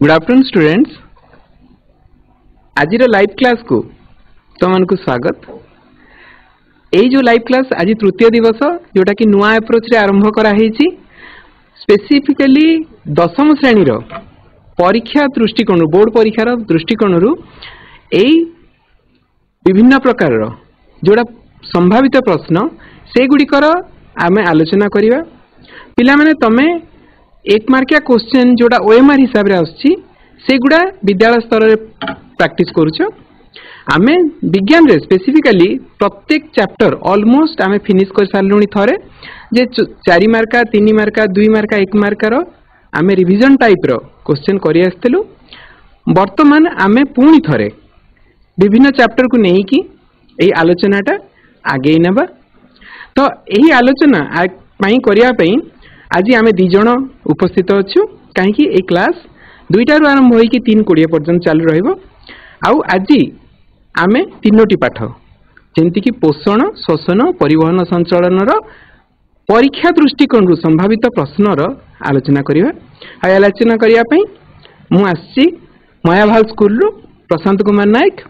Good afternoon students. आज live class को तुम को स्वागत। यही जो लाइव क्लास आज तृतीय दिवस जोटा कि नुआ अप्रोच रे आरंभ कराई स्पेसिफिकली दशम श्रेणी परीक्षा दृष्टिकोण बोर्ड परीक्षार दृष्टिकोण विभिन्न प्रकार जोड़ा संभावित प्रश्न से गुड़िकर आम आलोचना करवा। पिला माने तमे एक मार्किया क्वेश्चन जोड़ा ओएमआर हिसाब रे आछि से गुड़ा विद्यालय स्तर रे प्रैक्टिस करूछ। आमे विज्ञान रे स्पेसिफिकली प्रत्येक चैप्टर ऑलमोस्ट आमे फिनिश कर सारलुनी थरे जे 4 मार्का 3 मार्का 2 मार्का 1 मार्का रो आमे रिवीजन टाइप रो क्वेश्चन करि आस्तलु। वर्तमान आमे पुणी थरे विभिन्न चैप्टर को नहीं कि एही आलोचनाटा आगे नेबा। तो एही आलोचना पाई करिया पई आज आम दीज उपस्थित अच्छु कहीं ए क्लास 2टारू आरंभ हो 3:20 पर्यंत चालू रहिबो। आउ आज आम 3टी पाठ जेमती कि पोषण श्वसन परिवहन संचालन परीक्षा दृष्टिकोण संभावित प्रश्नर आलोचना करिवा। आलोचना करिया पई मु आसी मायाभाल स्कूल रो प्रशांत कुमार नायक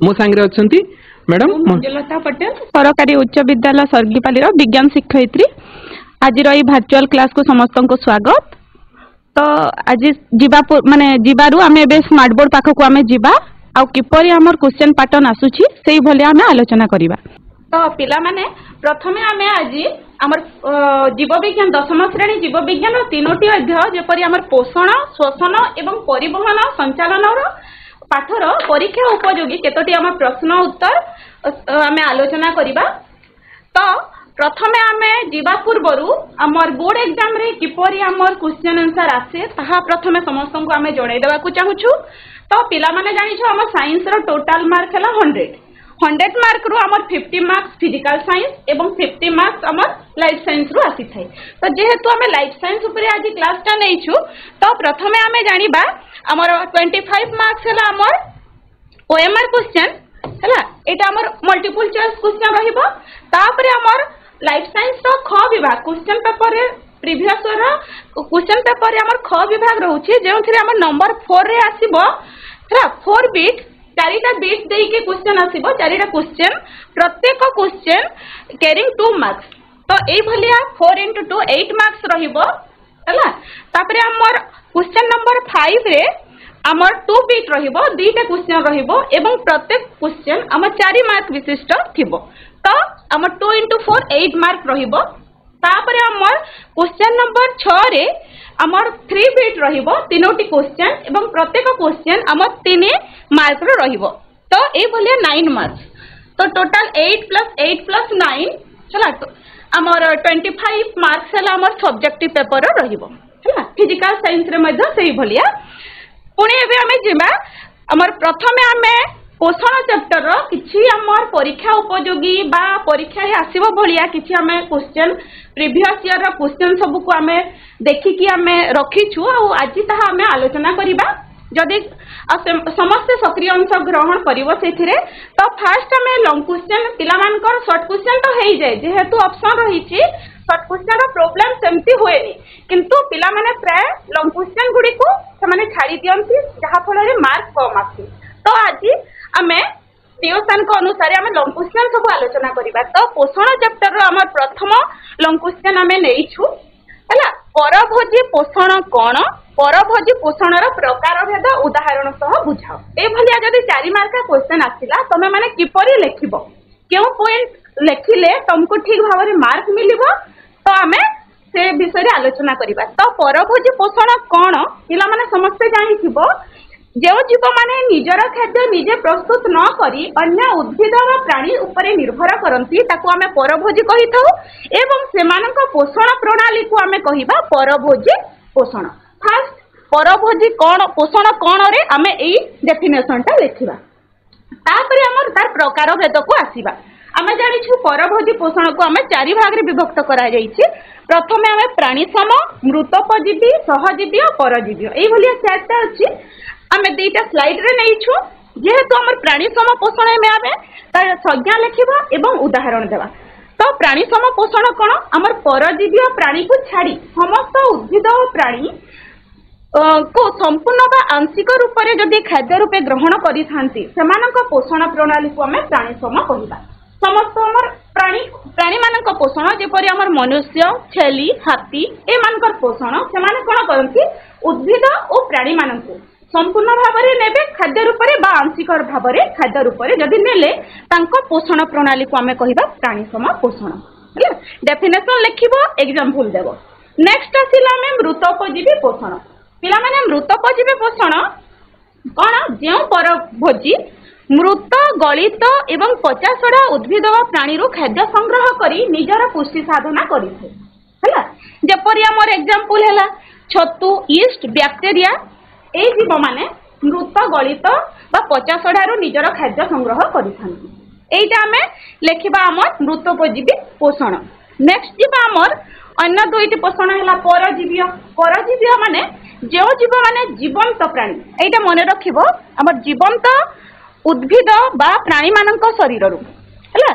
मो सांगरे अछंती मैडम मंजुलता पटेल सरकारी उच्च विद्यालय सर्गीपाली विज्ञान शिक्षयित्री। आज भार्चुअल क्लास को समस्त को स्वागत। तो आज जीवा माने जीवारु आमे बे स्मार्ट बोर्ड पाख को आमे जीवा आ किपरि हमर क्वेश्चन पैटर्न आसुची सेही भले आमे आलोचना करिबा। तो पिला माने प्रथमे आमे आज हमर जीव विज्ञान दशम श्रेणी जीव विज्ञान 3टी अध्याय जेपरि हमर पोषण श्वसन एवं परिवहन संचालन पाठर परीक्षा उपयोगी केतोटी हमर प्रश्न उत्तर आमे आलोचना करिबा। तो प्रथमे आमे जीवा पूर्वरु हमर बोर्ड एग्जाम रे किपरि हमर क्वेश्चन आंसर आसे ताहा प्रथमे समस्त को आमे जणाई देबा को चाहूछु। तो पिला माने जानि छ हमर साइंस रो टोटल मार्क हला 100 मार्क रो हमर 50 मार्क्स फिजिकल साइंस एवं 50 मार्क्स हमर लाइफ साइंस रो आसी थाई। तो जेहेतु हमें लाइफ साइंस ऊपर आज क्लास टा नै छु तो प्रथमे आमे जानिबा हमर 25 मार्क्स हला हमर ओएमआर क्वेश्चन हला एटा हमर मल्टीपल चॉइस क्वेश्चन रहिबो। तापरे हमर लाइफ साइंस रो ख विभाग क्वेश्चन पेपर रे प्रीवियस ईयर क्वेश्चन पेपर रे हमर ख विभाग रहउछि जेउथिरे हमर नंबर 4 रे आसीबो हला 4 बिट 4टा बिट देई के क्वेश्चन आसीबो 4टा क्वेश्चन प्रत्येक क्वेश्चन कैरिंग 2 मार्क्स। तो एई भलिया 4 * 2 8 मार्क्स रहिबो हला। तापरे हमर क्वेश्चन नंबर 5 रे हमर 2 बिट रहिबो 2टा क्वेश्चन रहिबो एवं प्रत्येक क्वेश्चन हमर 4 मार्क विशिष्ट थिबो। तो हमर 2 * 4 8 मार्क रहिबो। तापरे हमर क्वेश्चन नंबर 6 रे हमर 3 बिट रहिबो 3टी क्वेश्चन एवं प्रत्येक क्वेश्चन हमर 3 मार्क रो रहिबो। तो ए भलिया 9 मार्क्स। तो टोटल 8 + 8 + 9 चला तो हमर 25 मार्क्स हला हमर सब्जेक्टिव पेपर रो रहिबो हला। फिजिकल साइंस रे मध्य सेही भलिया पुणी एबे हमें जिबा हमर प्रथमे हमें पोषण चैप्टर रो किछि हमर परीक्षा उपयोगी बा परीक्षा रे आसीबो भलिया किछि हमें क्वेश्चन प्रीवियस ईयर रो क्वेश्चन सब को हमें देखि कि हमें रखी छु आ आज ताहा हमें आलोचना करिबा। जदि समस्त सक्रिय अंश ग्रहण करिवो सेथिरे तो फर्स्ट हमें लॉन्ग क्वेश्चन पिला मानकर शॉर्ट क्वेश्चन तो हेइ जाय जेहेतु ऑप्शन रहिछि शॉर्ट क्वेश्चन रो प्रॉब्लम सेमती होएनी किंतु पिला माने प्राय लॉन्ग क्वेश्चन गुडी को से माने छाडी दियंती जहा फल रे मार्क कम आसी। तो आज हमें ट्यूशन को अनुसार हमें लॉन्ग क्वेश्चन सब आलोचना करिबा। तो पोषण चैप्टर रो हमर प्रथम लॉन्ग क्वेश्चन हमें नै छु हला। परभोजी पोषण कोन परभोजी पोषण रो प्रकार भेद उदाहरण सह बुझाओ। ए भलिया जदी 4 मार्क का क्वेश्चन आसिला तमे माने किपरि लेखिबो केउ पॉइंट लेखिले तुमको ठीक भाव रे मार्क मिलिबो। तो हमें से विषय रे आलोचना करिबा। तो परभोजी पोषण कोन पिला माने समस्त जानि थिबो जो जीव माने निजर खाद्य निजे प्रस्तुत न करी अन्य उद्भिद व प्राणी उपरे निर्भर करंती ताको हमें परभोजी कहि थाउ एवं सेमानक पोषण प्रणाली को हमें कहिबा परभोजी पोषण। फर्स्ट परभोजी कोन पोषण कोन रे हमें एई डेफिनेशन ता लेखिबा। तापरे हमर तार प्रकार भेद को आसीबा। हमें जानि छु परभोजी पोषण को हमें 4 भाग रे विभक्त करा जाईछि। प्रथमे हमें प्राणी सम मृतोपजीवी सहजीवी और परजीवी एई भलिया 4टा अछि। हमें 2टा स्लाइड रे नै छु जेहेतु हमर प्राणी सम पोषण में हमें तार संज्ञा लेखिबा एवं उदाहरण देबा। तो प्राणी सम पोषण कोन हमर परजीवी प्राणी को छाड़ी समस्त उद्भिद और प्राणी को संपूर्ण बा आंशिक रूप से जदि खाद्य रूपे ग्रहण करि थांती सेमानक पोषण प्रणाली को आमे प्राणी सम कहिबा। समस्त हमर प्राणी मानक पोषण जेपरि हमर मनुष्य छेली हाथी ए मानकर पोषण से माने कोन करंती उद्भिद और प्राणी मानक संपूर्ण भाव में नेबे खाद्य रूप से बा आंशिक भाव में खाद्य रूप से जदि नेले तांको पोषण प्रणाली को आमे कहिबा प्राणी सम पोषण। डेफिनेशन लिखिबो एग्जांपल देबो। नेक्स्ट आसिला में मृतोपजीवी पोषण। पिला माने मृतोपजीवी पोषण कौन जो पर भोजी मृत गलित एवं पचासड़ा उद्भिद व प्राणी खाद्य संग्रह करी निजर पुष्टि साधना करिथे हैला। जेपरि हमर एग्जांपल हैला छतु ईस्ट बैक्टेरिया ए जीव माने मृत गलित व पचासड़ा निजर खाद्य संग्रह करिथांती। एइटा हमें लेखिबा हमर मृतोपजीवी पोषण। नेक्स्ट जीवा हमर अन्य दुईटी पोषण है परजीवी। परजीवी माने जो जीव माने जीवंत प्राणी एटा मन रखिबो हमर जीवंत उद्भिद बा प्राणी मानक शरीर रु हैला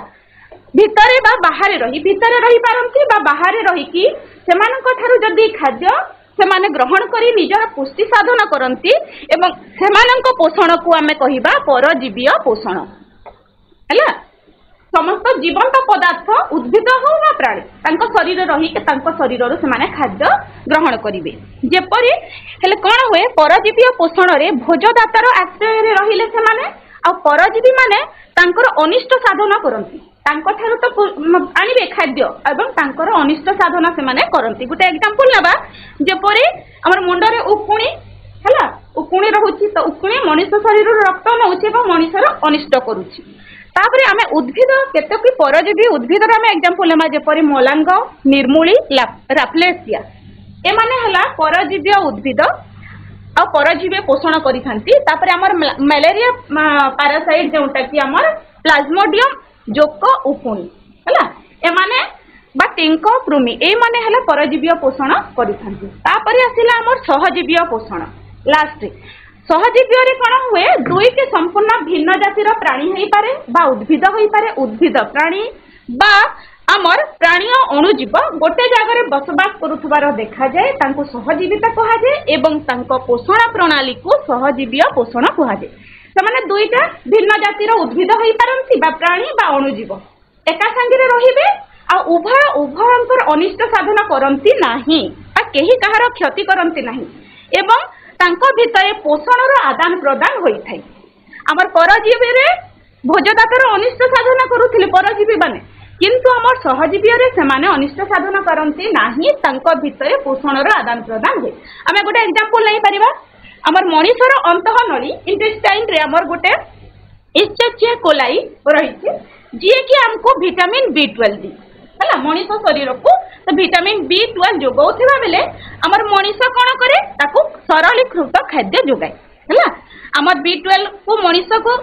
भितरे बा बाहर रही भितरे रही पारंती बा बाहर रही कि सेमानक थारु जदी खाद्य सेमाने ग्रहण करी निजर पुष्टि साधन करंती एवं सेमानक पोषण को आमे कहिबा परजीवी पोषण हैला। समस्त जीवंत पदार्थ उद्भिद हो ना प्राणी तांको शरीर रही के तांको शरीर से माने खाद्य ग्रहण करिवे। जेपरि हेले कोन होए परजीवी पोषण रे भोजदातार आश्रय रे रहिले से माने आ परजीवी माने तांकर अनिष्ट साधन करंती तांको थारु तो आनिबे खाद्य एवं तांकर अनिष्ट साधन से माने करंती। गुटे एग्जांपल लेबा जेपरि हमर मुंड रे उकुणी हैला उकुणी रहउची तो उकुणी मनुष्य शरीर रो रक्त नउची एवं मनुष्यर अनिष्ट करूची। तापरे आमे उद्भिद केतकी परजीवी उद्भिद रे आमे एग्जांपल लेमा जेपरि मोलांग निर्मूली राफ्लेसिया ए माने हला परजीवी उद्भिद आ परजीवी पोषण करिथांती। तापरे हमर मलेरिया पैरासाइट जोटा कि हमर प्लाज्मोडियम जोक उकुणी हला ए माने बा टिंक कृमि ए माने हला परजीवी पोषण करिथांती। तापरे आसिला हमर सहजीवी पोषण। लास्ट सहजीवी कौन हुए दुईटी संपूर्ण भिन्न जातिर प्राणी हो पारे बा उद्भिद हो पारे उद्भिद प्राणी बा आमर प्राणी अणुजीव गोटे जगह बसवास करुथबार देखा जाए तांको सहजीविता कहा जाए एवं तांको पोषण प्रणाली को सहजीवी पोषण कहा जाए। से दुईटा भिन्न जातिर उद्भिद हो पारंती बा प्राणी बा अणुजीव एका संगे रहिबे आ उभय उभयंकर अनिष्ट साधन करंती नाही आ केही कहार क्षति करंती नाही एवं तांको भितरे पोषणर आदान प्रदान होई थाई। हमर परजीवी रे भोजदातार अनिष्ट साधन करुथिले परजीवी माने किंतु हमर सहजीवी रे से माने अनिष्ट साधन करंती नाही तांको भितरे पोषणर आदान प्रदान होई। आमे गोटे एग्जांपल नै परिबा हमर मनुष्यर अंतःनळी इंटेस्टाइन रे हमर गोटे इस्चेचिया कोलाई रहिछि जे कि हमको विटामिन B12 दी हला मनुष्य शरीर को तो विटामिन B12 जोगाउथिबा बेले हमर मनुष्य कोन करे ताको सरलीकृत खाद्य जोगाय हला हमर B12 को मनुष्य को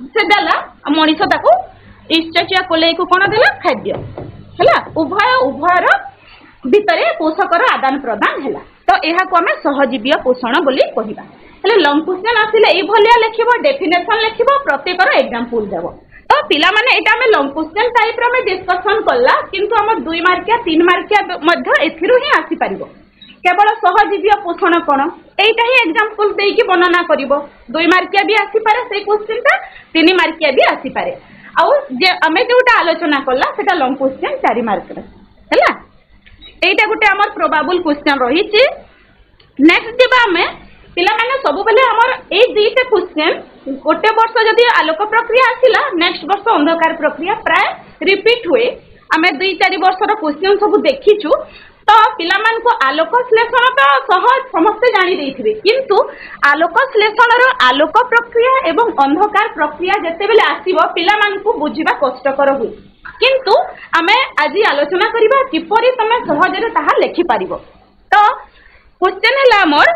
से देला मनुष्य ताको इस्चेचिया कोलाई को कोन देला खाद्य हला उभयर भितरे पोषकर आदान प्रदान हला। तो एहा को हमें सहजीवी पोषण बोली कहिबा। हेले लॉन्ग क्वेश्चन आसिले ए भलिया लिखिबो डेफिनेशन लिखिबो प्रत्येकर एग्जांपल देबो। तो पिला माने एटा में लॉन्ग क्वेश्चन टाइप रो में डिस्कशन करला किंतु हमर 2 मार्किया 3 मार्किया मध्य एथिरु ही आसी परिबो। केवल सहजीवी पोषण कोन एटा ही एग्जांपल देई कि वर्णना करिवो 2 मार्किया भी आसी पारे सेई क्वेश्चन ता 3 मार्किया भी आसी पारे आ जे हमें जोटा आलोचना करला सेटा लॉन्ग क्वेश्चन 4 मार्क रे हैला। एटा गुटे हमर प्रोबेबल क्वेश्चन रहिछि। नेक्स्ट जेबा हमें पिला माने सब बेले हमर ए दुईटा क्वेश्चन गोटे वर्ष जदि आलोक प्रक्रिया आसिला नेक्स्ट वर्ष अंधकार प्रक्रिया प्राय रिपीट हुए। आमे 2-4 वर्षर क्वेश्चन सब देखिछु तो पिला मान को आलोक श्लेषण तो सहज समस्त जानी देथिबे किंतु आलोक श्लेषण रो आलोक प्रक्रिया एवं अंधकार प्रक्रिया जते बेले आसीबो पिला मान को बुझिबा कष्टकर हुई किंतु आमे आज आलोचना करिबा किपरि तमे सहजरे ताहा लेखि पारिबो। तो क्वेश्चन हैला हमर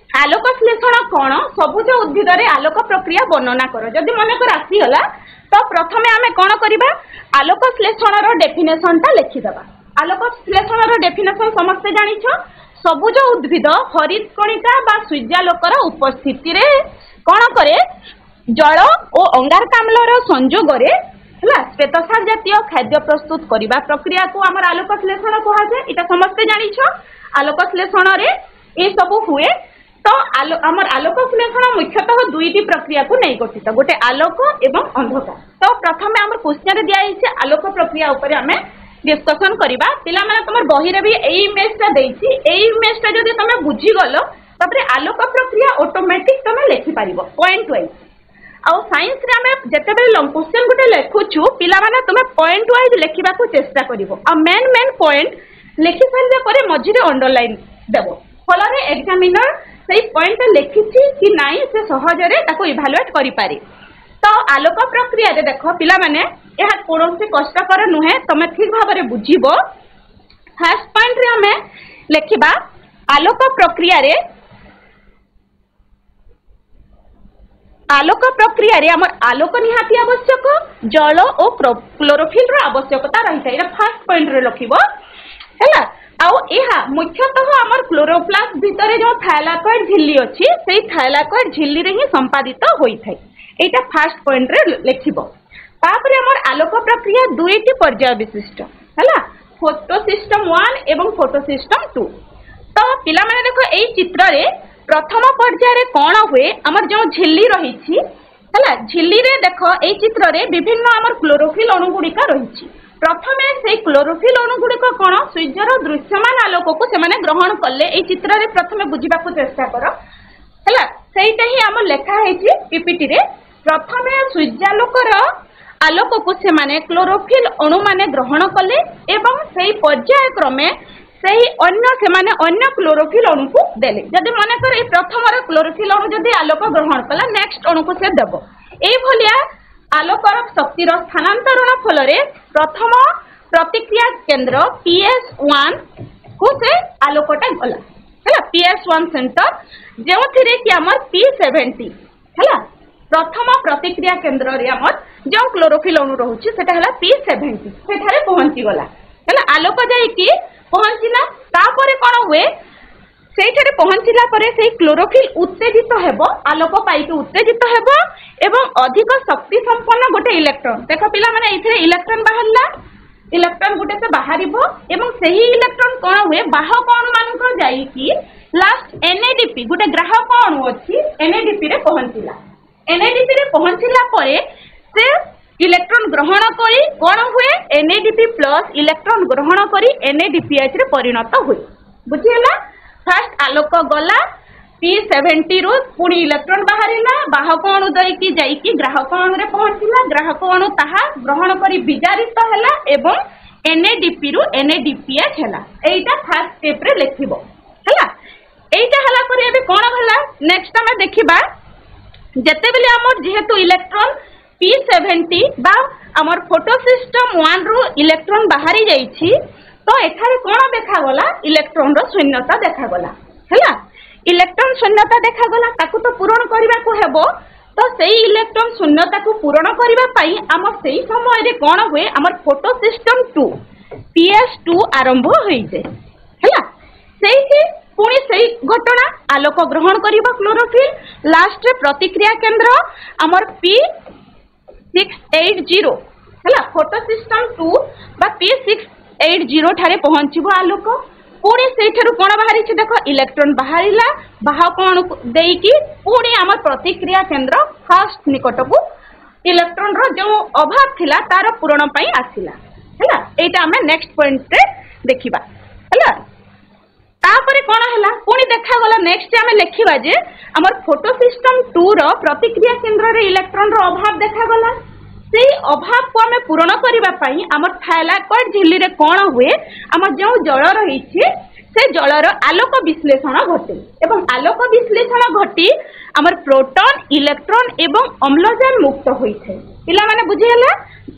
आलोक श्लेषण कौन सबुज उद्भिद रे आलोक प्रक्रिया वर्णना कर। जदि मन कर आसी गला तो प्रथमे आमे कोन करिबा आलोक श्लेषण रो डेफिनेशन ता लिखि दबा। आलोक श्लेषण रो डेफिनेशन समस्त जानि छ सबुज उद्भिद हरित कणिका बा सूर्यालोकर उपस्थिति रे कोन करे जल और अंगारकाम्ल रो संयोग रे हला श्वेतसार जातीय खाद्य प्रस्तुत करिबा प्रक्रिया को हमर आलोक श्लेषण कहा जाय। इटा समस्त जानि छ आलोक श्लेषण रे ए सब हुए तो आमर आलोक विश्लेषण मुख्यतः दुईटी प्रक्रिया को नहीं गठित गोटे आलोक एवं अंधकार। तो प्रथम आम क्वेश्चन दिखाई आलोक प्रक्रिया उपर आम डिस्कसन करवा पिला तुम बही भी यही इमेजटा देती इमेजटा जब तुम बुझीगल तापर आलोक प्रक्रिया ऑटोमेटिक तुम लिखिपार पॉइंट वाइज आउ साइंस रे आम जिते क्वेश्चन गोटे लिखुचु पिला तुम पॉइंट वाइज लिखा चेष्टा कर मेन मेन पॉइंट लिखि सारे मझे अंडरलाइन देव फल एग्जामिनर से पॉइंट लिखी कि नाई से सहजरे इभालुएट करि पारे। तो आलोक प्रक्रिया रे देख पिला माने यह कौन से कष्टकर नुहे तुम ठीक भाव में बुझीब। फर्स्ट पॉइंट रे हमें लिखिबा आलोक प्रक्रिया रे आमर आलोक निहाती आवश्यक जल और क्लोरोफिल रो आवश्यकता रही है फर्स्ट पॉइंट रे लिखिबो हैला। आउ एहा मुख्यतः आमर क्लोरोप्लास्ट भितर जो थाइलाकॉइड झिल्ली अछि सेही थाइलाकॉइड झिल्ली रे ही संपादित होई थाए एटा फर्स्ट पॉइंट रे लिखिबो। तापरे आमर आलोक प्रक्रिया दुईटी पर्याय विशिष्ट हैला फोटो सिस्टम 1 एवं फोटो सिस्टम 2। तो पिला माने देखो एई चित्र रे प्रथम पर्याय रे कोन हुए आमर जो झिल्ली रही हैला झिल्ली रे देखो एई चित्र रे विभिन्न आमर क्लोरोफिल अणु गुड़िका रही। प्रथमे से क्लोरोफिल अणु गुड़िक कौन सूर्यर दृश्यमान आलोक को से ग्रहण कले एई चित्र रे प्रथमे बुझीबा को चेष्टा कर हैला सेईटा ही आम लेखा है पीपीटी रे प्रथमे सूर्यालोकर आलोक को से क्लोरोफिल अणु माने ग्रहण कले एवं सेई पर्याय क्रमे सेही अन्य क्लोरोफिल अणु को देले जदि मन कर प्रथम क्लोरोफिल अणु जदि आलोक ग्रहण कला नेक्स्ट अणु को से देव एई भलिया आलोकर शक्तिर स्थानांतरण फल प्रथम प्रतिक्रिया केंद्र PS1 को से आलोकटा गला है PS1 सेंटर जो थी कि आमर P70 है प्रथम प्रतिक्रिया केंद्र रे आमर जो क्लोरोफिल अणु रोचे सेटा है P70 सेठारे पहुंची गला है आलोक जाइकी पहुंचला तापरे कोन हुए सेठारे पहुंचला परे से क्लोरोफिल उत्तेजित हेबो आलोक पाइके उत्तेजित हेबो एवं अधिक शक्ति संपन्न गोटे इलेक्ट्रॉन देख पिला माने एथिरे इलेक्ट्रॉन बाहरला इलेक्ट्रॉन गोटे से बाहरिबो एवं सही इलेक्ट्रॉन कोन हुए बाहक अणु मान को जाई कि लास्ट NADP गोटे ग्राहक अणु अछि NADP रे पहुंचला NADP रे पहुंचला परे से इलेक्ट्रॉन ग्रहण करी कोन हुए NADP प्लस इलेक्ट्रॉन ग्रहण करी NADPH रे परिणत हुए बुझियला। फर्स्ट आलोक गला P70 रु पुणी इलेक्ट्रॉन बाहरिला बाहक अणु दैकी जाइकी ग्राहक अणु रे पहुंचला ग्राहक अणु ताहा ग्रहण करी विजारित हैला एवं NADP रु NADPH हैला एटा फर्स्ट स्टेप रे लिखिबो हैला। एटा हला परे एबे कोन हला नेक्स्ट हमें देखिबा जते बेले हमर जेहेतु इलेक्ट्रॉन P70 बा हमर फोटो सिस्टम 1 रु इलेक्ट्रॉन बाहरी जाईछि तो एठारे कोन देखा गला इलेक्ट्रॉन रो शून्यता देखा गला हैला इलेक्ट्रॉन शून्यता देखा गला ताकू तो पूरण करबा को हेबो तो सेही इलेक्ट्रॉन शून्यता को पूरण करबा पई हम सेही समय रे कोन हुए हमर फोटो सिस्टम 2 PS2 आरंभ होई जे हैला सेही पुणी सेही घटना आलोक ग्रहण करिबो क्लोरोफिल लास्ट रे प्रतिक्रिया केंद्र हमर P680 हैला फोटो सिस्टम 2 बा P680 ठारे पहुंचबो आलोक पुणी सेठरू कोन बाहरी छ देखो इलेक्ट्रॉन बाहरिला बाहक अणु देकी पुणी हमर प्रतिक्रिया केंद्र फर्स्ट निकट को इलेक्ट्रॉन रो जो अभाव थिला तार पूरण पई आसिला हैला एटा हमें नेक्स्ट पॉइंट रे देखिबा हैला। तापरे कोन हैला पुणी देखा गला नेक्स्ट हमें लिखिबा जे हमर फोटो सिस्टम 2 रो प्रतिक्रिया केंद्र रे इलेक्ट्रॉन रो अभाव देखा गला से अभाव को हमें पूरण करबा पई हमर थाइलाकॉइड झिल्ली रे कोन हुए हमर जो जल रही छे से जलर आलोक विश्लेषण घटे एवं आलोक विश्लेषण घटी हमर प्रोटॉन इलेक्ट्रॉन एवं अम्लजान मुक्त होई छे पिला माने बुझियला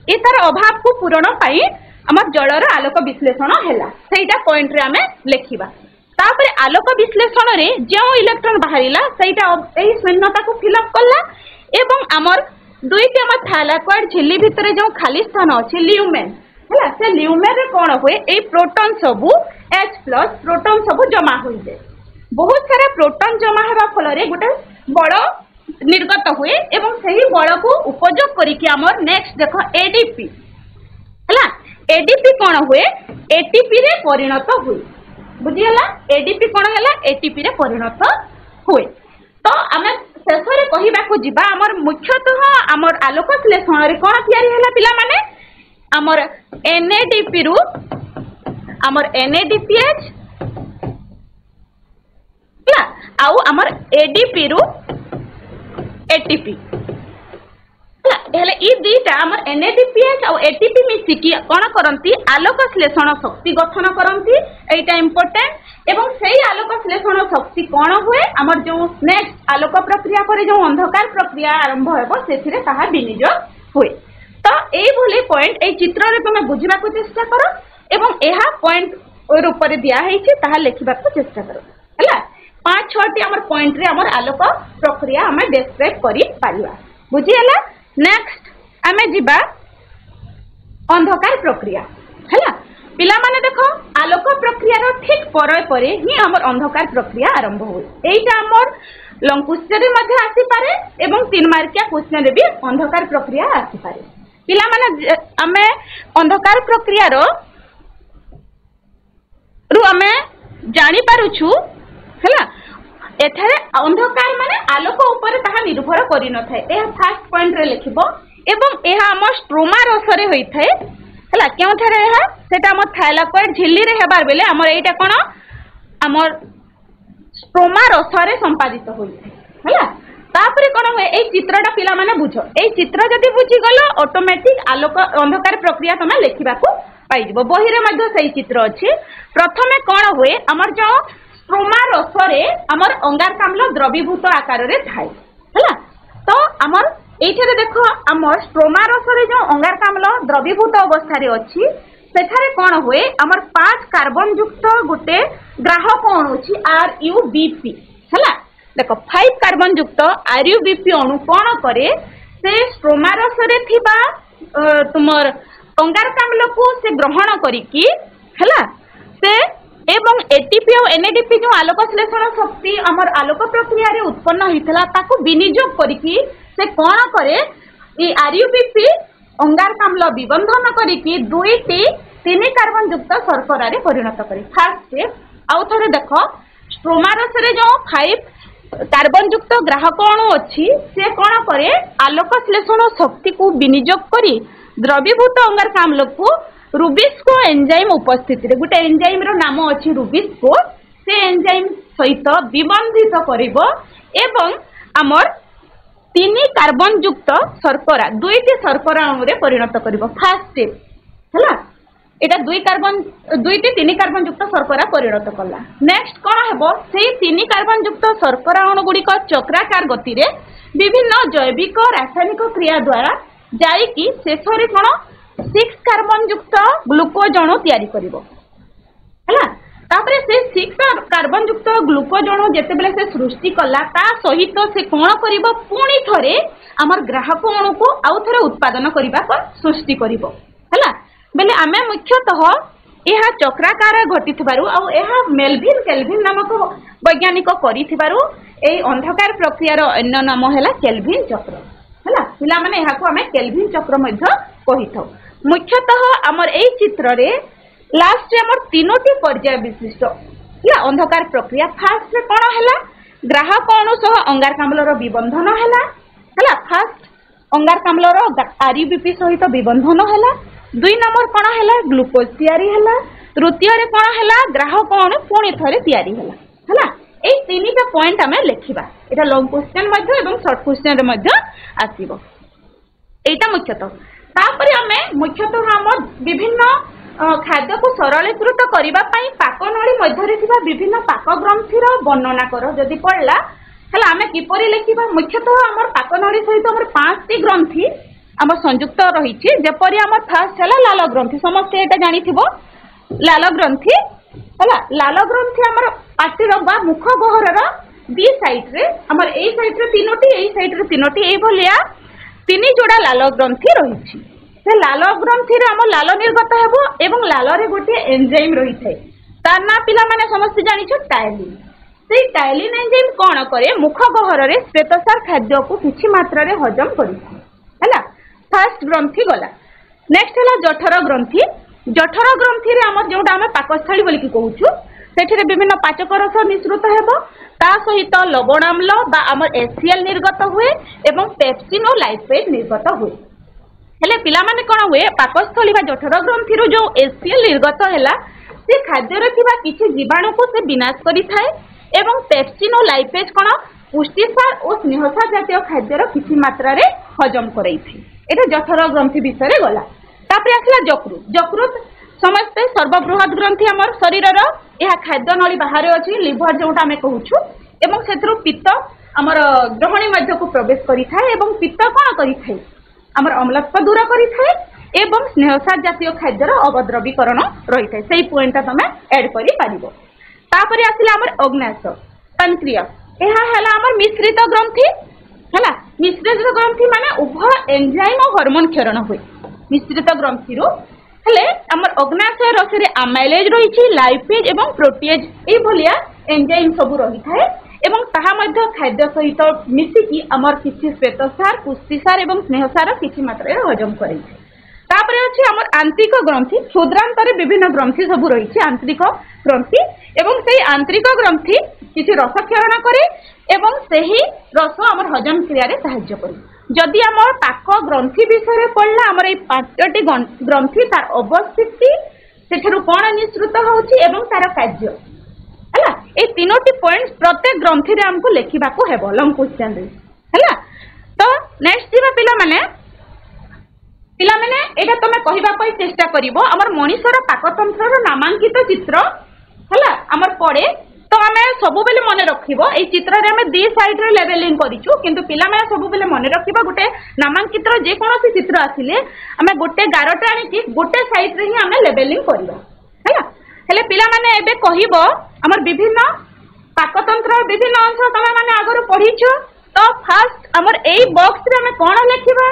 ए तार अभाव को पूरण पई हमर जलर आलोक विश्लेषण हैला सेटा पॉइंट रे हमें लिखिबा। तापरे आलोक विश्लेषण रे जो इलेक्ट्रॉन बाहरिला सेटा एही शून्यता को फिल अप करला एवं हमर दुईटी हमर थाइलाकॉइड झिल्ली भितरे जो खाली स्थान अछि ल्यूमेन हैला से ल्यूमेन रे कोन होए ए प्रोटॉन सबु H+ प्रोटॉन सबु जमा होई जाय बहुत सारा प्रोटॉन जमा हेबा फल रे गोटे बड़ निर्गत हुए एवं सही बल को उपयोग करिकि हमर नेक्स्ट देखो ADP हैला ADP कोन हुए ATP रे परिणत हुए बुझियला ADP कोन हैला ATP रे परिणत हुए। तो आमे शेषरे कहिबाकू जिबा हमर मुख्यतः हमर आलोक श्लेषण रे कोन तयारी हैला पिला माने हमर NADP रु हमर NADPH ना आउ हमर ADP रु ATP हेले ई दीटा हमर NADPH और ATP मिसिकी कोन करंती आलोक श्लेषण शक्ति गठन करंती एटा इंपोर्टेंट एवं सेही आलोक श्लेषण शक्ति कोन हुए हमर जो नेक्स्ट आलोक प्रक्रिया पर जो अंधकार प्रक्रिया आरंभ हेबो सेथिरे ताहा विनियोग हुए। तो एई भली पॉइंट एई चित्र रे तुमे बुझिबा को चेष्टा करो एवं एहा पॉइंट रूप रे दिया हेछि ताहा लेखिबा को चेष्टा करो हला 5-6 टी हमर पॉइंट रे हमर आलोक प्रक्रिया हम डिस्क्राइब करि पारिबा बुझि हला। नेक्स्ट आमे जिबा अंधकार प्रक्रिया हैला पिला माने देखो आलोक प्रक्रिया रो ठीक परे परे ही हमर अंधकार प्रक्रिया आरंभ होय एटा हमर लॉन्ग क्वेश्चन रे मध्ये आसी पारे एवं 3 मार्किया क्वेश्चन रे भी अंधकार प्रक्रिया आसी पारे पिला माने आमे अंधकार प्रक्रिया रो आमे जानि पारुछु हैला एठारे अंधकार माने आलोक ऊपर ताहा निर्भर करि न थाए ए फर्स्ट पॉइंट रे लिखिबो एवं एहा हमर स्ट्रोमा रसरे होई थाए हला केउ थारे एहा सेटा हमर थाइलाकॉइड झिल्ली रे हेबार बेले हमर एटा कोन हमर स्ट्रोमा रसरे संपादित होई थाए हला तापरे कोन होय ए चित्रटा पिला माने बुझो ए चित्र जदी बुझी गलो ऑटोमेटिक आलोक अंधकार प्रक्रिया तमे लिखिबा को पाइ जिवो बही रे मध्ये सही चित्र अछि। प्रथमे कोन होय हमर जो स्ट्रोमा रसरे हमर अंगारकाम्ल द्रवीभूत आकार रे थाए हला तो हमर एठारे देखो हमर स्ट्रोमा रसरे जो अंगारकाम्ल द्रवीभूत अवस्था रे अछि सेठारे कोन होय हमर 5 कार्बन युक्त गुटे ग्राहक अणु अछि RUBP हला देखो 5 कार्बन युक्त RUBP अणु कोन करे से स्ट्रोमा रसरे थिबा तुमर अंगारकाम्ल को से ग्रहण करी कि हला से एवं एटीपी और एनएडीपी जो आलोक श्लेषण शक्ति हमर आलोक प्रक्रिया रे उत्पन्न हितला ताको विनियोग करिकि से कोन करे ई आरयूबीपी अंगारकाम्ल विबंधन करिकि दुईटी 3 कार्बन युक्त शर्करा रे परिणत करे। फर्स्ट स्टेप आउ थरे देखो स्ट्रोमा रसरे जो 5 कार्बन युक्त ग्राहक अणु अछि से कोन करे आलोक श्लेषण शक्ति को विनियोग करी द्रवीभूत अंगारकाम्ल को रुबिस्को एंजाइम उपस्थिति रे गुटे एंजाइम रो नाम अछि रुबिस्को से एंजाइम सहित विबंधित करिवो एवं हमर 3 कार्बन युक्त शर्करा दुईटी शर्करा अणु रे परिणत करिवो। फर्स्ट स्टेप हला एटा 2 कार्बन दुईटी 3 कार्बन युक्त शर्करा परिणत कला। नेक्स्ट कोन हेबो सेही 3 कार्बन युक्त शर्करा अणु गुडी को चक्राकार गति रे विभिन्न जैविक रासायनिक क्रिया द्वारा जाई कि शेषरे कोन 6 कार्बन युक्त ग्लूकोज अणु तयारी करिवो हला तापरे से 6 कार्बन युक्त ग्लूकोज अणु जेतेबेले से सृष्टि कला ता सहित से कोन करिवो पुणी थरे हमर ग्राहक अणु को आउ थरे उत्पादन करिबा को सृष्टि करिवो हला बेले आमे मुख्यतः एहा चक्राकार घटिथिबारु आ एहा मेल्विन केल्विन नामक वैज्ञानिक करिथिबारु एई अंधकार प्रक्रिया रो अन्य नाम हैला केल्विन चक्र हला पिला माने एहा को आमे केल्विन चक्र मध्ये कहिथौ। मुख्यतः हमर एई चित्र रे लास्ट रे हमर 3टी पर्याय विशिष्ट या अंधकार प्रक्रिया फर्स्ट रे कोन हैला ग्राहक अणु सह अंगारकाम्ल रो विबंधन हैला हला फर्स्ट अंगारकाम्ल रो आरयूबीपी सहित विबंधन हैला 2 नंबर कोन हैला ग्लूकोज तयारी हैला तृतीय रे कोन हैला ग्राहक अणु पुणी थरे तयारी हैला हला एई 3टा पॉइंट हमें लिखिबा एटा लॉन्ग क्वेश्चन मध्ये एवं शॉर्ट क्वेश्चन रे मध्ये आसीबो एटा मुख्यतः तापरे हमें मुख्यतः हम विभिन्न खाद्य को सरलीकृत करिबा पई पाकनळी मध्ये थिबा विभिन्न पाक ग्रंथि रो वर्णना करो जदि पडला हला हमें किपरि लिखिबा मुख्यतः हमर पाकनळी सहित हमर 5टी ग्रंथि हमर संयुक्त रहिछि जेपरि हमर फर्स्ट हला लाल ग्रंथि समस्त एटा जानि थिबो लाल ग्रंथि हला लाल ग्रंथि हमर पाटी रो बा मुख गहर रो बी साइड रे हमर ए साइड रे 3टी ए साइड रे 3टी ए भलिया 3 जोड़ा लाल ग्रंथि रहिछि से लाल ग्रंथि रे हम लाल निर्गत हेबो एवं लाल रे गोटे एंजाइम रही थाए तार ना पिला माने समस्त जानि छ टाइलिन से टाइलिन एंजाइम कोन करे मुख गहर रे श्वेतसार खाद्य को किछि मात्रा रे हजम करि हैला फर्स्ट ग्रंथि गला। नेक्स्ट हला जठर ग्रंथि रे हम जोडा हम पाकस्थली बोली कि कहूछु सेठिरे विभिन्न पाचक रस निश्रुत हेबो ता सहित लवणाम्ल बा हमर HCl निर्गत हुए एवं पेप्सिन और लाइपेज निर्गत हुए हेले पिला माने कोन हुए पाकस्थली बा जठर ग्रंथि रो जो HCl निर्गत हैला से खाद्य रे थिबा किछि जीवाणु को से विनाश करि थाए एवं पेप्सिन और लाइपेज कोन पुष्टिसार और स्नेहसार जातीय खाद्य रो किछि मात्रा रे हजम करई थी एटा जठर ग्रंथि विषय रे गला तापरे आसला यकृत यकृत समस्ते सर्वबृहत ग्रंथि हमर शरीर रो यह खाद्य नली बाहर अछि लिवर जोटा हमें कहूछु एवं सेत्रु पित्त हमर ग्रहणी मध्य को प्रवेश करि थाए एवं पित्त कोन करि थाए हमर अम्लत्व दूर करि थाए एवं स्नेहसार जातीय खाद्यर अवद्रवीकरण रही थाए सेही पॉइंट तमे ऐड करि पारिबो तापरे आसिला हमर अग्नाशय पैनक्रियास एहा हला हमर मिश्रित ग्रंथि हला मिश्रित ग्रंथि माने उभय एंजाइम और हार्मोन क्षरण हुए मिश्रित ग्रंथि रो हेले हमर अग्नाशय रसरे अमाइलेज रहिछि लाइपेज एवं प्रोटीएज ए भलिया एंजाइम सब रही थाए एवं ताहा मध्य खाद्य सहित मिसिकी हमर किछि श्वेतसार पुष्टिसार एवं स्नेहसार किछि मात्रा रे हजम करै तापरे अछि हमर आंतरिक ग्रंथि क्षुद्रांतरे विभिन्न ग्रंथि सब रहिछि आंतरिक ग्रंथि एवं सेही आंतरिक ग्रंथि किछि रस क्षरण करे एवं सेही रस हमर हजम क्रिया रे सहाय्य करे जदि हमर पाक ग्रंथि विषय रे पढला हमर ए पांचटी ग्रंथि तार अवस्थिति सेठरु कोन निश्रुत होछि एवं तार कार्य हला ए तीनोटी पॉइंट्स प्रत्येक ग्रंथि रे हमको लेखिबा को हेबो लॉन्ग क्वेश्चन रे हला तो नेक्स्ट दिबा पिला माने एटा तमे कहिबा पई चेष्टा करिवो हमर मनीषर पाकतंत्र रो नामांकित चित्र हला हमर पड़े तो आमे सबु बेले मने रखिबो ए चित्र रे आमे दी साइड रे लेवलिंग करिछु किंतु पिला माने सबु बेले मने रखिबो गुटे नामांकित जे कोनोसी चित्र आसिले आमे गुटे गारटा आनी कि गुटे साइड रे ही आमे लेवलिंग करिबो हैला हेले पिला माने एबे कहिबो हमर विभिन्न पाकतंत्र विभिन्न अंश तमे माने आगरो पढिछु तो फर्स्ट हमर एई बॉक्स रे आमे कोन लिखिबा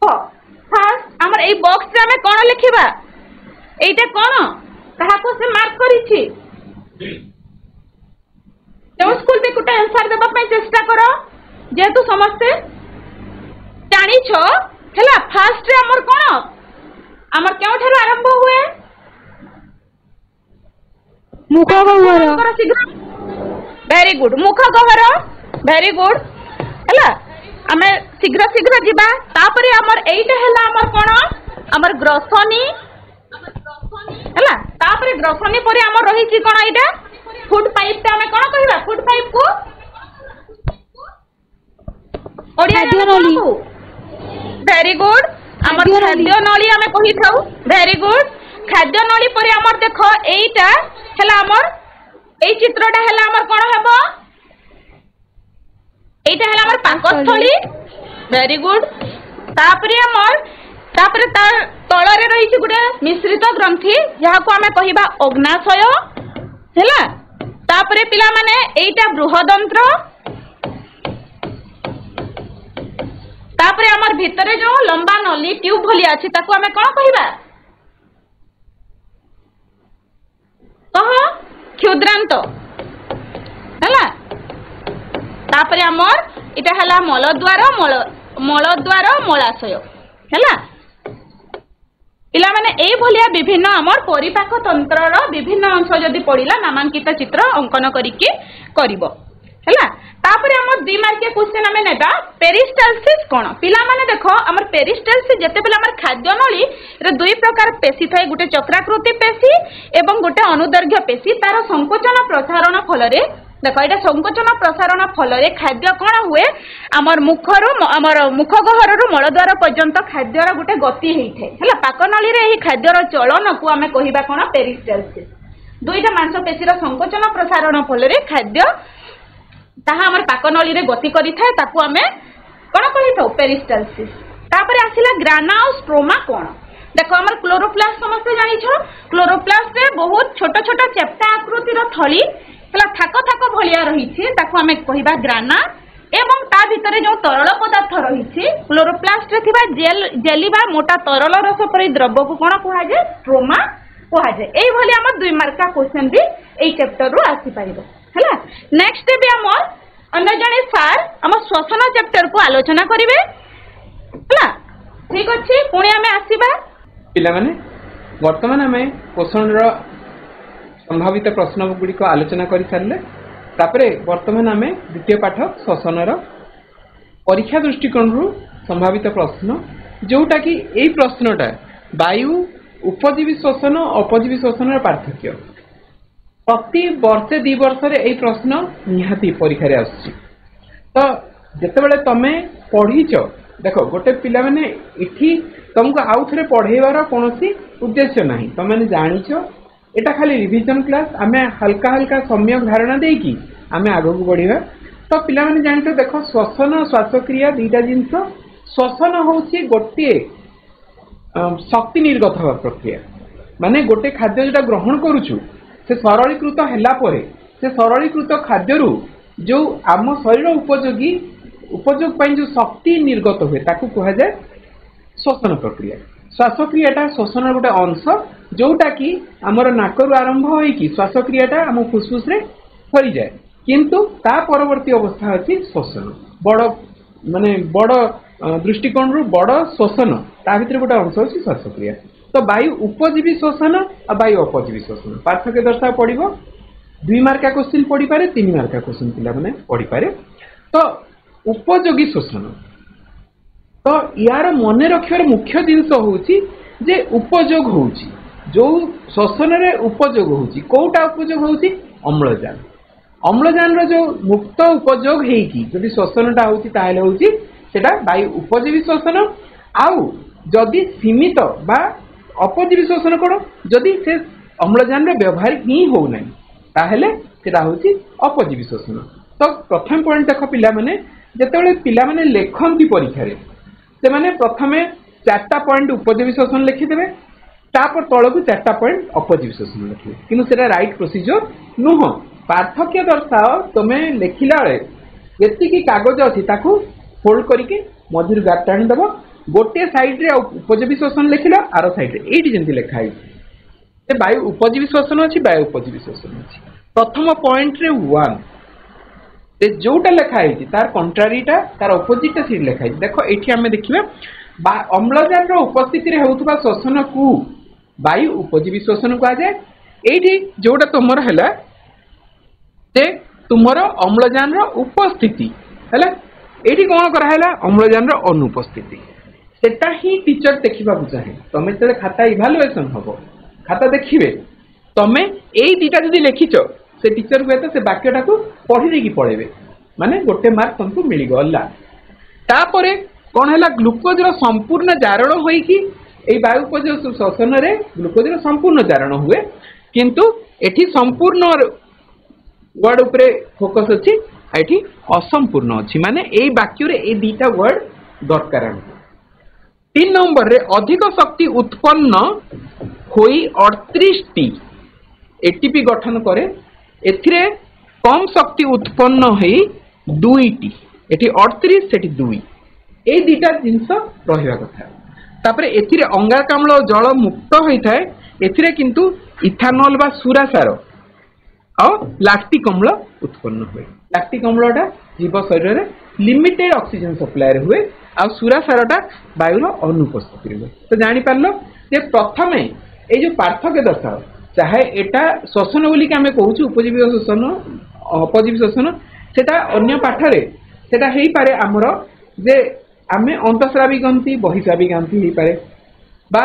हो फर्स्ट हमर एई बॉक्स रे आमे कोन लिखिबा एइटा कोन कहा को से मार्क करिछि तो स्कूल पे कुटा आंसर देबा पई चेष्टा करो जेतु समस्ते जानि छ हैला फर्स्ट रे हमर कोन हमर केउ ठारो आरंभ हुए मुख गहर वेरी गुड मुख गहर वेरी गुड हैला हमें शीघ्र शीघ्र जीवा तापरे हमर एइटा हैला हमर कोन हमर ग्रसनी हैला तापरे ग्रसनी परे हमर रही छि कोन एइटा फूड पाइप ता हमें कोन कहिबा फूड पाइप को ओडिया नली वेरी गुड हमर खाद्य नली हमें कहि थाउ वेरी गुड खाद्य नली परे हमर देखो एइटा हैला हमर एई चित्रटा हैला हमर कोन हेबो एइटा हैला हमर पाकस्थली वेरी गुड तापरे हमर तापरे तळरे रही छि गुटे मिश्रित ग्रंथि जहा को हमें कहिबा अग्नाशय हैला तापरे पिला माने एइटा बृहदंत्र तापरे हमर भितरे जो लंबा नली ट्यूब भलिया अछि ताको हमें कोन कहिबा कह क्षुद्रांत हैला तापरे हमर इटा हैला मलद्वार मलाशय हैला पिला माने एई भलिया विभिन्न हमर परिपाक तंत्रर विभिन्न अंश जदि पडिला नामांकित चित्र अंकन करिके करिवो हैला तापरे हमर 2 मार्किया क्वेश्चन हमें नेबा पेरिस्टाल्सिस कोन पिला माने देखो हमर पेरिस्टाल्सिस जते बेला हमर खाद्य नली रे 2 प्रकार पेशी थाए गुटे चक्राकृति पेशी एवं गुटे अनुदैर्घ्य पेशी तार संकोचन प्रसारण फल रे देखो एटा संकोचन प्रसारण फल रे खाद्य कोन हुए हमर मुखरो हमर मुख गहर रो मलद्वार पर्यंत खाद्यर गुटे गति हेइ थाए हैला पाकनली रे एही खाद्यर चलन को हमें कहिबा कोन पेरिस्टाल्सिस दुईटा मांसपेशी रो संकोचन प्रसारण फल रे खाद्य ताहा हमर पाकनली रे गति करि थाए ताकू हमें कोन कहि थाउ पेरिस्टाल्सिस तापरे आसिला ग्राना और स्ट्रोमा कोन देखो हमर क्लोरोप्लास्ट समस्त जानि छ क्लोरोप्लास्ट रे बहुत छोट छोट चेप्टा आकृति रो थली हला थाक थाक भलिया रही छे ताकू हमें कहिबा ग्राना एवं ता भितरे जो तरल पदार्थ रही छे क्लोरोप्लास्ट रे थिबा जेली बा मोटा तरल रस परि द्रव्य को कोन कुहा जे स्ट्रोमा कुहा जे एई भली हमर 2 मार्का क्वेश्चन भी एई चैप्टर रो आसी पाइबो हला नेक्स्ट भी हमर अन्य जने सर हमर श्वसन चैप्टर को आलोचना करिवे हला ठीक अछि पुणी हमें आसीबा पिला माने वर्तमान हमें पोषण रो संभावित प्रश्न गुड़िक आलोचना कर सारे तापरे वर्तमान आम द्वितीय पाठ श्वसन परीक्षा दृष्टिकोण संभावित प्रश्न जोटा कि यही प्रश्नटा वायु उपजीवी श्वसन अपजीवी श्वसन पार्थक्य प्रति वर्षे 2 वर्ष रे यही प्रश्न निहाती परीक्षा आसुची। तो जितेबाला तुम पढ़ीच देख गोटे पिला माने इठी तुमको आउ थे पढ़ेबार कौन उद्देश्य ना तुम मैंने जाच एटा खाली रिविजन क्लास आम हल्का हल्का सम्यक धारणा देकी आम आग को बढ़िया। तो पिला माने जान देख श्वसन श्वासक्रिया दुईटा जिनस श्वसन हूँ गोटे शक्ति निर्गत हवा प्रक्रिया माने गोटे खाद्य जोटा ग्रहण करुचु से सरलीकृत है से सरलीकृत खाद्य जो आम शरीर उपयोगी उपयोग जो शक्ति निर्गत हुए ताकू कह जाए श्वसन प्रक्रिया। श्वासक्रियाटा श्वसन गोटे अंश जोटा कि आमर नाकरु आरंभ होइकी श्वासक्रियाटा आम फुसफुस रे सरी जाए किंतु ता परवर्ती अवस्था अच्छी श्वसन बड़ माने बड़ दृष्टिकोण रु बड़ श्वसन ता भीतर गोटे अंश अच्छी श्वासक्रिया। तो वायु उपजीवी श्वसन और वायु अपजीवी श्वसन पार्थक्य दर्शा पड़ो 2 मार्का क्वेश्चन पढ़ी पारे 3 मार्का क्वेश्चन पिला माने पढ़ी पारे। तो उपयोगी श्वसन तो यार मन रखार मुख्य जिनस हूँ जे उपयोग हो जो श्वसन रे उपयोग हो कौटा उपयोग हो अम्लजान अम्लजान रो जो मुक्त उपयोग होगी जदि श्वसनटा होता वायु उपजीवी श्वसन आउ जदि सीमित बा अपजीवी श्वसन कौन जदि से अम्लजान व्यवहार ही हो ना ताहले सेटा होची अपजीवी श्वसन। तो प्रथम पॉइंट देख पिला माने जेतेबेले पिला माने लेखंती परीक्षा रे से माने प्रथमे 4टा पॉइंट उपजीवी श्वसन लिखिदेबे तापर तळकु 4टा पॉइंट अपजीवी श्वसन लिखिबे किंतु सेटा राइट प्रोसीजर नुह। पार्थक्य दर्शाओ तुमे लिखिला बेले जेति की कागज अछि ताकू फोल्ड करके मझिर गार टाणी दबो गोटे साइड रे उपजीवी श्वसन लिखिला आरो साइड रे एठी जेंति लिखा है से वायु उपजीवी श्वसन अछि वायु उपजीवी श्वसन अछि। प्रथम पॉइंट रे 1 से जोटा लिखा है तार कंट्रारीटा तार अपोजिट सीट लिखा है देख ये आम देखा अम्लजान उपस्थिति रे होउतबा श्वसन को वायु उपजीवी श्वसन कह जाए। ये जोटा तुमर है से तुमर अम्लजान उपस्थिति है ये कौन कराला अम्लजान अनुपस्थिति सेटा ही टीचर देखा चाहे तुम जो खाता इभालुएसन हम खाता देखिए तुम यही 2टा जब लिखिच से टीचर हुए तो से वाक्यटा को पढ़ी देकी पढ़ेबे माने गोटे मार्क तुमको मिल गला। तापरे कौन है ग्लुकोज संपूर्ण जारण होइकी एई वायु उपजीवी श्वसन रे ग्लुकोज संपूर्ण जारण हुए किंतु एठी संपूर्ण वर्ड उपरे फोकस अछि एठी असंपूर्ण अछि माने एई वाक्य रे ए 2टा वर्ड दरकार। 3 नंबर रे अधिक शक्ति उत्पन्न होई 38 टी एटीपी गठन करे एथिरे कम शक्ति उत्पन्न होई 2 टी एठी 38 सेठी 2 ए 2टा जिंस रहिबा कथा। तापरे एथिरे अंगारकाम्ल जल मुक्त होइथाय एथिरे किंतु इथानॉल बा सुरासार और लैक्टिक अम्ल उत्पन्न हुए। लैक्टिक अम्लटा जीव शरीर में लिमिटेड ऑक्सीजन सप्लाई हुए आ सुरासारटा वायुर अनुपस्थिति हुए। तो जानी पारलो जे प्रथमे ए जो पार्थक्य दर्शाओ चाहे एटा श्वसन बोली आम कहूँ उपजीवी श्वसन अपजीवी श्वसन सेटा अन्य पाठरे सेटा हेई पारे आमर जे आमे अंतस्रावी ग्रंथि बहिस्रावी ग्रंथि हेई पारे बा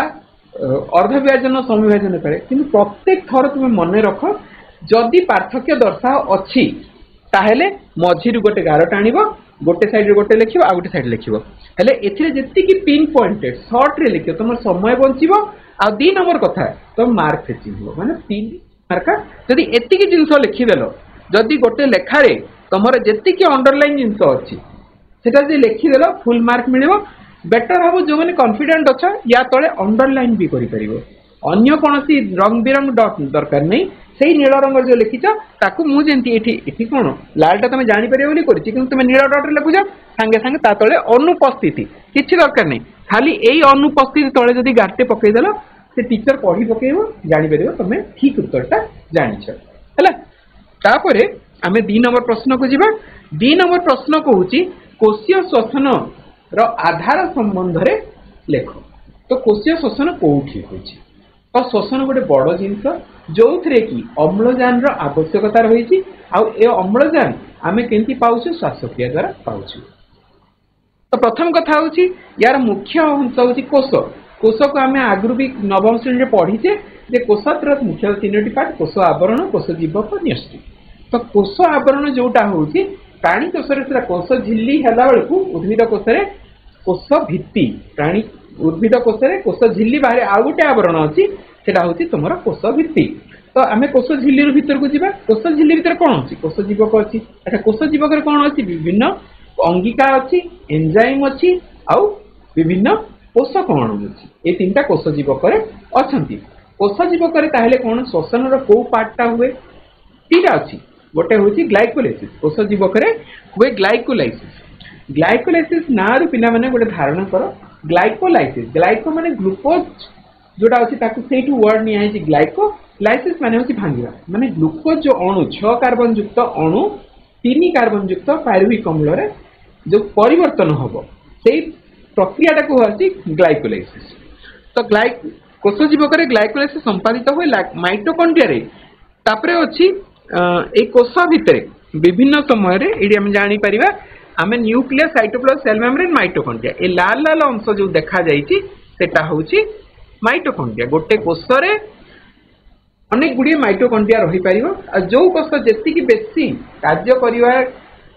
अर्धविभाजन समविभाजन पारे किंतु प्रत्येक थर तुम मन रख जदि पार्थक्य दर्शाओ अच्छी ताहेले मझिरु गोटे गार टाणिबो गोटे साइड गोटे लिखिबो आ गोटे साइड लिखिबो हेले एथिरे जेति की पिन पॉइंटेड शॉर्ट रे लिखियो तुम समय बंचिबो आ 2 नंबर कथा तुम मार्क फेचिंग हो माने 3 मार्क जदि एति की जिंस लिखिदेलो जदि गोटे लेखारे तुमर जेति की अंडरलाइन जिंस अछि सेटा जे लिखिदेलो फुल मार्क मिलिबो बेटर हबो जो माने कॉन्फिडेंट अछ या तळे अंडरलाइन भी करि परिबो अन्य कोनसी रंग बिरंग डॉट दरकार नहीं से नील रंग जो लिखिच ताकू मु जेंती एठी कोन लालटा तुम जानि परिबो बोली करिछि किंतु तुम नील डॉट लिखुछ संगे संगे ता तळे अनुपस्थिति किछि दरकार नहीं खाली एई अनुपस्थिति तळे जदि गारटे पकई देलो से टीचर पढ़ी पकेइबो जानि परिबो तुमे ठीक उत्तरटा जानिछ हैला। तापरे आमे 2 नंबर प्रश्न को जिबा 2 नंबर प्रश्न कहूछि कोशीय श्वसन रो आधार संबंध रे लेख। तो कोशीय श्वसन कोठी होछि तो श्वसन गोटे बड़ जिनस जो थे कि अम्लजान आवश्यकता रही अम्लजान आम के पाचु श्वासक्रिया द्वारा पाचु। तो प्रथम कथा हूँ यार मुख्य अंश हूँ कोष। कोष को आम आगु भी नवम श्रेणी पढ़ीचे जे कोषर मुख्य 3टी पार्ट कोष आवरण कोष जीवक न्यष्टि। तो कोष आवरण जोटा हूँ प्राणी कोष कोष झिल्ली है बेलू उद्भिद कोष कोष भित्ति प्राणी उद्भिद कोष कोष झिल्ली बाहर आउ गोटे आवरण अच्छी सेटा हूँ तुम कोष भित्ति। तो आम कोष झिल्ली भीतर को जा कोष झिल्ली भीतर कौन अच्छी कोष जीवक अच्छी कोष जीवक कौन अच्छी विभिन्न अंगिका अच्छी एंजाइम अच्छी आउ विभिन्न पोषक अणु अच्छी ये 3टा कोष जीवक अच्छा। कोष जीवक कौन श्वसन कौ पार्टा हुए 3टा अच्छी गोटे हूँ ग्लाइकोलाइसिस कोष जीवक हुए ग्लाइकोलाइसिस। ग्लाइकोलाइसिस ना रू पिला माने गोटे धारणा कर ग्लाइकोलाइसिस ग्लाइको माने ग्लूकोज जोटा अच्छी से वर्ड नि ग्लाइको लाइसिस माने हूँ भांगा माने ग्लूकोज जो अणु 6 कार्बन युक्त अणु 3 कार्बन युक्त पायरुविक अम्ल जो परिवर्तन हम से प्रक्रिया को ग्लाइकोलाइसिस। तो कोष जीवक ग्लाइकोलाइसिस संपादित हुए माइटोकॉन्ड्रिया अच्छी कोष भितर विभिन्न समय ये जापर आम nucleus cytoplasm cell membrane mitochondria ये लाल लाल अंश जो देखा सेटा हूँ माइटोकॉन्ड्रिया। गोटे कोष अनेक गुड़िए माइटोकॉन्ड्रिया रही पार जो कोष जी बेसी कार्य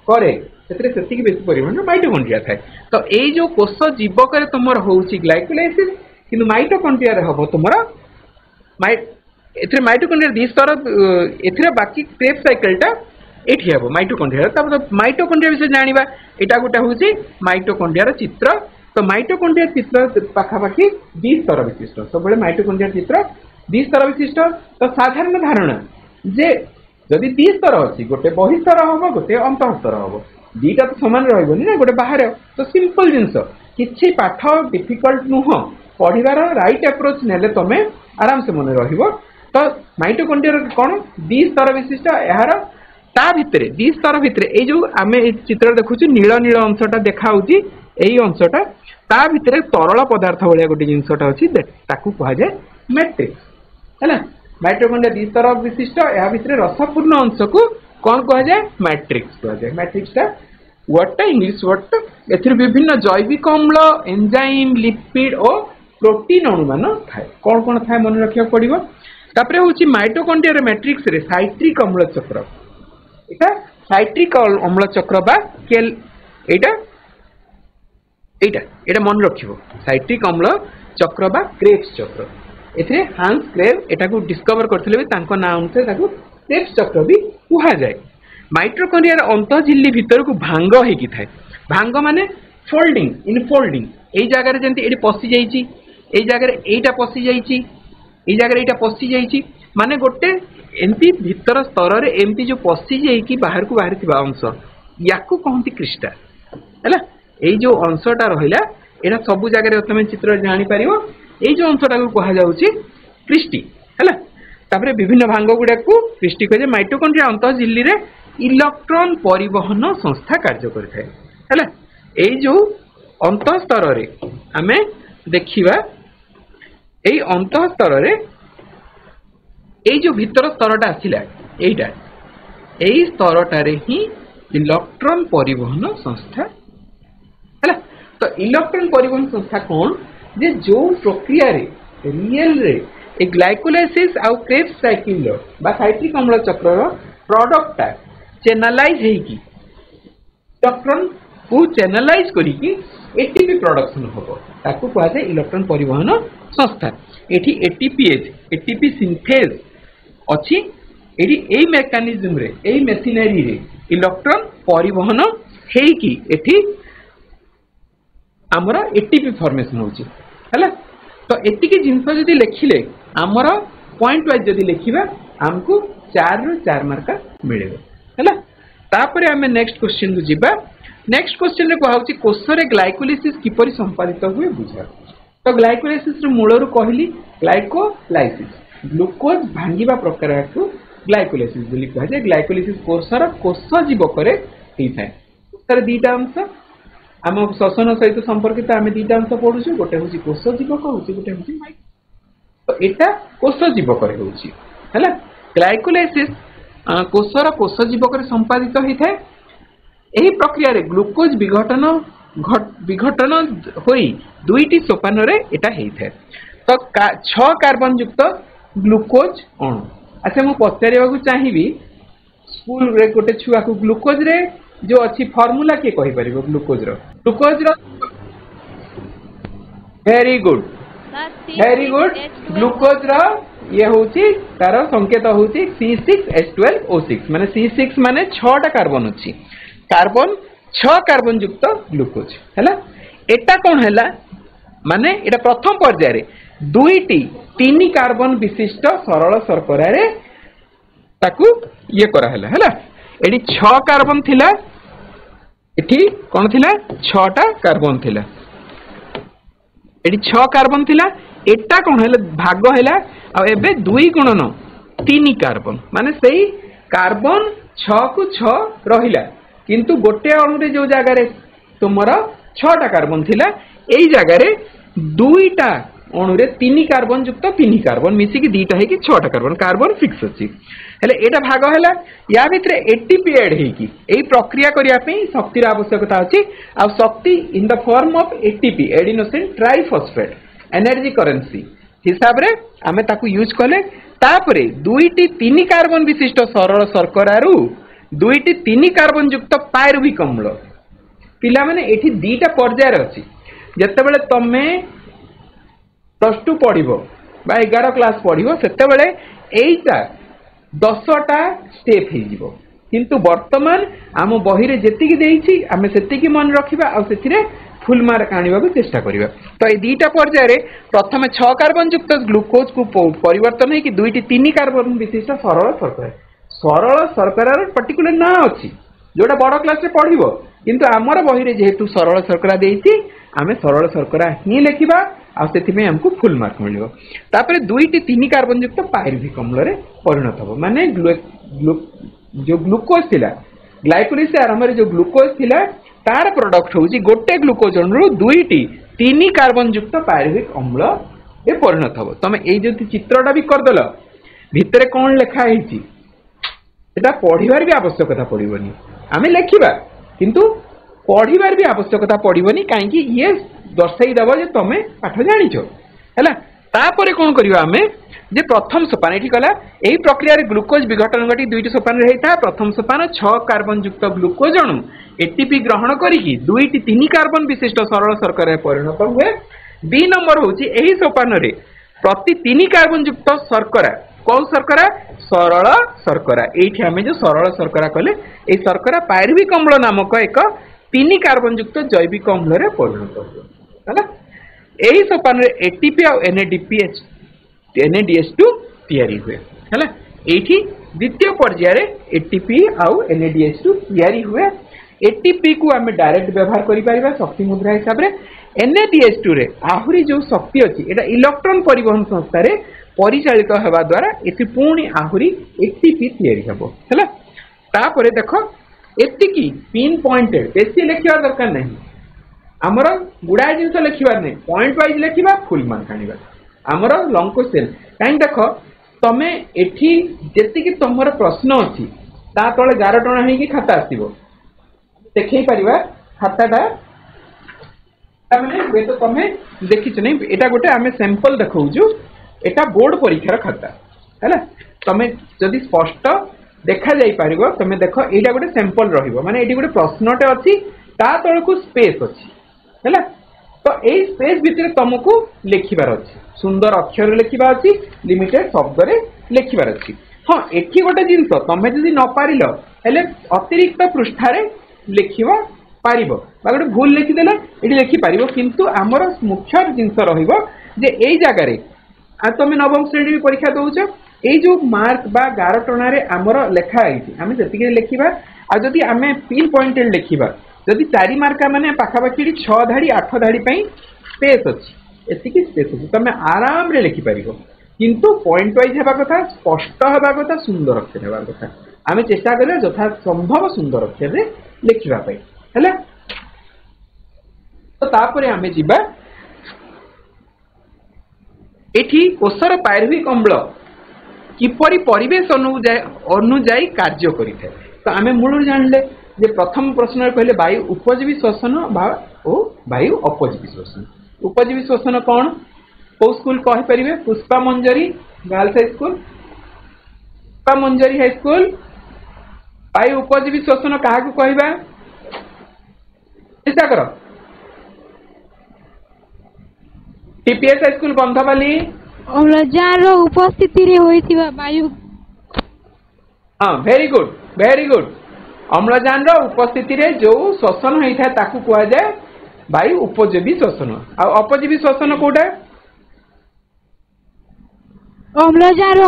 करे बेसी परिमाण माइटोकॉन्ड्रिया थाए। तो ये जो कोष जीवक तुम हूँ ग्लाइकोलाइसिस कि माइटोकॉन्ड्रिया हम तुम माइटोकॉन्ड्रिया 2 स्तर ए बाकी क्रेब साइकिलटा एठी हम माइटोकॉन्ड्रिया माइटोकॉन्ड्रिया विषय जाना यहाँ गोटे हूँ माइटोकॉन्ड्रिया चित्र। तो माइटोकॉन्ड्रिया चित्र पाखापाखि 2 स्तर विशिष्ट सब माइटोकॉन्ड्रिया चित्र 2 स्तर विशिष्ट। तो साधारण धारणा जे जदि 2 स्तर अच्छी गोटे बहिस्तर हम गोटे अंतःस्तर हम 2टा तो सामान रही ना गोटे बाहर। तो सिंपल जिनस कि पाठ डिफिकल्ट नुह पढ़ार राइट अप्रोच ने तुम आराम से मन रही। तो माइटोकॉन्ड्रिया कौन 2 स्तर विशिष्ट यार ता भितर 2 स्तर भितर ये जो आम चित्र देखु नील नील अंशटा देखा यही अंशटा ता भितर तरल पदार्थ भाया गोटे जिनसटा अच्छी कहुए मैट्रिक्स है। माइटोकॉन्ड्रिया 2 स्तर विशिष्ट या भितर रसपूर्ण अंश को कौन कहुए मैट्रिक्स कहुए। मैट्रिक्सटा वर्डटा इंग्लिश वर्ड ए विभिन्न जैविक अम्ल एंजाइम लिपिड और प्रोटीन अणु मान थाए कौन कौन थाए मन रखा पड़ो। तापर हूँ माइटोकॉन्ड्रिया मैट्रिक्स रे साइट्रिक अम्ल चक्र यहाँ साइट्रिक अम्ल चक्र बा केल एटा मन रख साइट्रिक अम्ल चक्र बा क्रेब्स चक्र ए हांस क्रेब एटा को डिस्कवर करथिले ना अनुसार क्रेब्स चक्र भी कहा जाए। माइटोकॉन्ड्रिया अंत झिल्ली भीतर को भांग होगी थाए भांग माने फोल्डिंग इनफोल्डिंग यही जगह जमी ये पशि जाइए जगह यहीटा पशि जाइए जगह यहाँ पशि जाइए माने गोटे एमती भीतर स्तर रे एमती जो पशि जाइए बाहर को बाहर अंश या कहती क्रिस्टा है। यही जो अंशटा रहा यहाँ सब जगह तुम चित्र जापर यही जो अंशटा को कहुच्छी क्रिस्टी है। तापर विभिन्न भांग गुड़ा को क्रिस्टी कहे। माइटोकॉन्ड्रिया अंत झिल्ली रे इलेक्ट्रॉन परिवहन संस्था कार्य करथाय है। यही जो अंत स्तर रे आमे देखिबा यही अंत स्तर रे यही जो भीतर स्तरटा आसिला एटा यही स्तरटारे ही इलेक्ट्रॉन परिवहन संस्था है। तो इलेक्ट्रॉन परिवहन संस्था कौन जे जो प्रक्रिया रे रियल रे ए ग्लाइकोलाइसिस आउ क्रेब्स साइकिल बा साइट्रिक अम्ल चक्र प्रोडक्टटा चैनलाइज हेकी इलेक्ट्रॉन को चैनलाइज करिकी एटीपी प्रोडक्शन होबो ताकू कहा जाय इलेक्ट्रॉन परिवहन संस्था। एठी एटीपी सिंथेज अच्छी यही मेकानिज्म रे यही मेसिनरी रे इलेक्ट्रॉन परिवहन हेकी एठी आमर एटीपी फॉर्मेशन होची है। तो एतिकी जिनस जदि लिखिले आमर पॉइंट वाइज जदि लिखिबा हमको 4 ରୁ 4 मार्क मिलेगा है। तापर आमे नेक्स्ट क्वेश्चन को जीवा। नेक्स्ट क्वेश्चन रे कहउची कोष रे ग्लाइकोलाइसिस किपरि संपादित हुए बुझा। तो ग्लाइकोलाइसिस रो मूलरू कहली ग्लाइकोलाइसिस ग्लूकोज भांगिबा प्रक्रिया को ग्लाइकोलाइसिस बोली कहा जाय। ग्लाइकोलाइसिस कोषर कोष जीवक रे होई थाए। कोषर 2टा अंश आम श्वसन सहित संपर्कित आम 2टा अंश पढ़ुछु गोटे हूँ कोष जीवक हूँ गोटे हूँ माइटो। तो एटा कोष जीवक होउची हैला ग्लाइकोलाइसिस कोषर कोष जीवक संपादित होता है। यही प्रक्रिया रे ग्लूकोज विघटन होई दुईटी सोपान रे एटा हेइथाय। तो 6 कार्बन युक्त ग्लूकोज अणु। अच्छा मु पचारिबाकू चाहिबी स्कूल रे गोटे छुआ को ग्लूकोज रे जो अच्छी फॉर्मूला के कहि परिबो ग्लूकोज रो वेरी गुड ग्लूकोज रो ये होची तार संकेत होची C6H12O6 माने C6 माने 6टा कार्बन अछि कार्बन 6 कार्बन युक्त ग्लूकोज हैला। एटा कोन हैला माने एटा प्रथम पर्याय रे दुईटी 3 कार्बन विशिष्ट सरल शर्करा रे ताकू ये करा हैला हैला। एडी 6 कार्बन थिला एठी कोन थिला 6टा कार्बन थिला एडी 6 कार्बन थिला एटा कोन हैला भाग हैला आ एबे 2 गुणन 3 कार्बन माने सेही कार्बन 6 को 6 रहिला किंतु गोटे अणु रे जो जगह रे तुमरा 6टा कार्बन थिला एई जगह रे दुईटा अणु रे 3 कार्बन युक्त 3 कार्बन मिसी की दीटा है कि 6टा कार्बन कार्बन फिक्स अछि हेले एटा भाग हैला या भितरे एटीपी ऐड है कि एई प्रक्रिया करिया पे शक्ति रा आवश्यकता अछि आ शक्ति in the form of ATP adenosine triphosphate energy currency हिसाब रे आमे ताकू यूज कले तापरे दुईटी 3 कार्बन विशिष्ट सरल शर्करा रु दुईटी 3 कार्बन युक्त पायरुविक अम्ल पिला माने एठी दीटा पर्याय अछि जत्ते बेले तमे +2 पढ़िबो बा 11 क्लास पढ़िबो सेते बेले एइटा 10टा स्टेप हे जिवो किंतु वर्तमान आम बही रे जेतिकी देइछि आमे सेतिकी मन रखिबा आ सेथिरे फुल मार्क आनिबा को चेष्टा करिबा। तो ए दीटा पर्याय रे प्रथमे 6 कार्बन युक्त ग्लूकोज को परिवर्तन है कि दुईटी 3 कार्बन विशिष्ट सरल शर्करा पर्टिकुलर ना अछि जोटा बड़ क्लास रे पढ़िबो किंतु हमर बही रे जेहेतु सरल शर्करा देइछि आमे सरल शर्करा ही लेखिबा आ सेति में हमको फुल मार्क मिलिबो। तापरे दुईटी 3 कार्बन युक्त पायरुविक अम्ल रे परिणत हो माने जो ग्लूकोज थिला ग्लाइकोलाइसिस आरंभ रे जो ग्लूकोज थिला तार प्रोडक्ट होउची गोटे ग्लूकोज अणु दुईटी 3 कार्बन युक्त पायरुविक अम्ल ए परिणत हो। तमे एई जति चित्रटा भी कर देलो भितरे कोन लेखा हेची एटा पढिबार भी आवश्यकता पड़िबनी आमे लेखिबा किंतु पढ़िबार भी आवश्यकता पड़िबनी काहे कि ये दर्शाई दबो जे तमे पाठ जानिछो हैला। तापरे कोन करिवा आमे जे प्रथम सोपान एठी कला एही प्रक्रिया रे ग्लूकोज विघटन घटी दुईटी सोपान रे हेता प्रथम सोपान 6 कार्बन युक्त ग्लूकोज अणु एटीपी ग्रहण करिकि दुईटी 3 कार्बन विशिष्ट सरल शर्करा परिणत हुए। बी नंबर होची एही सोपान रे प्रति 3 कार्बन युक्त शर्करा कौन शर्करा सरल शर्करा एठी हमें जो सरल शर्करा कले ए शर्करा पायरुविक अम्ल नामक एक 3 कार्बन युक्त जैविक अम्ल रे परिणत हुए हैला। एही सोपान रे एटीपी और NADH2 तैयारी हुए हैला। एठी द्वितीय पर्याय रे एटीपी और NADH2 तैयारी हुए। एटीपी को हमें डायरेक्ट व्यवहार करि परिबा शक्ति मुद्रा हिसाब रे NADH2 रे आहुरी जो शक्ति अछि एटा इलेक्ट्रॉन परिवहन संस्था रे परिचालित हेबा द्वारा एति पुणी आहुरी एटीपी तैयारी हबो हैला। तापरे देखो एतिकी पिन पॉइंटेड बेसी लेखिबा दरकार नहीं आमर गुडा जिंस लेखिबार नहीं पॉइंट वाइज लेखिबा फुल मार्क आनिबा आमर लॉन्ग क्वेश्चन काई देखो तमे एठी जेतिकी तमर प्रश्न अछि ता तळे 11 टणा हेकी खाता आसीबो देखै परिबा खाताटा माने बे तो तमे देखिछ नै एटा गोटे आमे सैंपल देखौजु एटा बोर्ड परीक्षार खाता हैला। तमे जदि स्पष्ट देखा जाई परिबो तमे देखो एटा गोटे सैंपल रहिबो माने एटी गोटे प्रश्नटे अछि ता तळकु स्पेस अछि हैला। तो एई स्पेस भितरे तुमको लेखिबार अछि सुंदर अक्षर लेखिबा अछि लिमिटेड शब्द रे लेखिबार अछि। हां एठी गोटे जिंस तमे जदि न पारिलो हेले अतिरिक्त पृष्ठ रे लेखिबा पारिबो बा गोटे भूल लेखि देला एठी लेखि पारिबो किंतु हमर मुख्य जिंस रहिबो जे एई जागा रे आ तमे नवम श्रेणी परीक्षा दउछ एई जो मार्क बा 11 टणा रे हमर लेखा आइछि आमे जतिके लेखिबा आ जदि आमे पिन पॉइंटेड लेखिबा जदि 4 मार्का माने पाखापाखि 6 धाड़ी 8 धाड़ी पई स्पेस अछि एतिकी स्पेस अछि तमे आराम रे लेखि परिबो किंतु पॉइंट वाइज हेबा कथा स्पष्ट हेबा कथा सुंदर अक्षर हेबा कथा आमे चेष्टा करिया यथा संभव सुंदर अक्षर रे लेखिबा पई हैला। तो तापरे आमे जिबा एठी कोषर पायरुविक अम्ल किपरि परिवेश अनुजाई कार्य करिथे। तो आमे मूल जानले जे प्रथम प्रश्न कहले वायु उपजीवी श्वसन ओ वायु अपजीवी श्वसन। उपजीवी श्वसन कौन को स्कूल कहि परिबे? पुष्पा मंजरी गर्ल्स हाई स्कूल, पुष्पा मंजरी हाई स्कूल। वायु उपजीवी श्वसन क्या कहबा? चेष्टा कर। टीपीएस हाई स्कूल बंधवाली अम्लजान उपस्थिति रे होइतिबा वायु। हाँ वेरी गुड वेरी गुड। अम्लजान उपस्थिति रे जो श्वसन होता है ताकू कह जाए वायु उपजीवी श्वसन। आ अपजीवी श्वसन कोटा? अम्लजान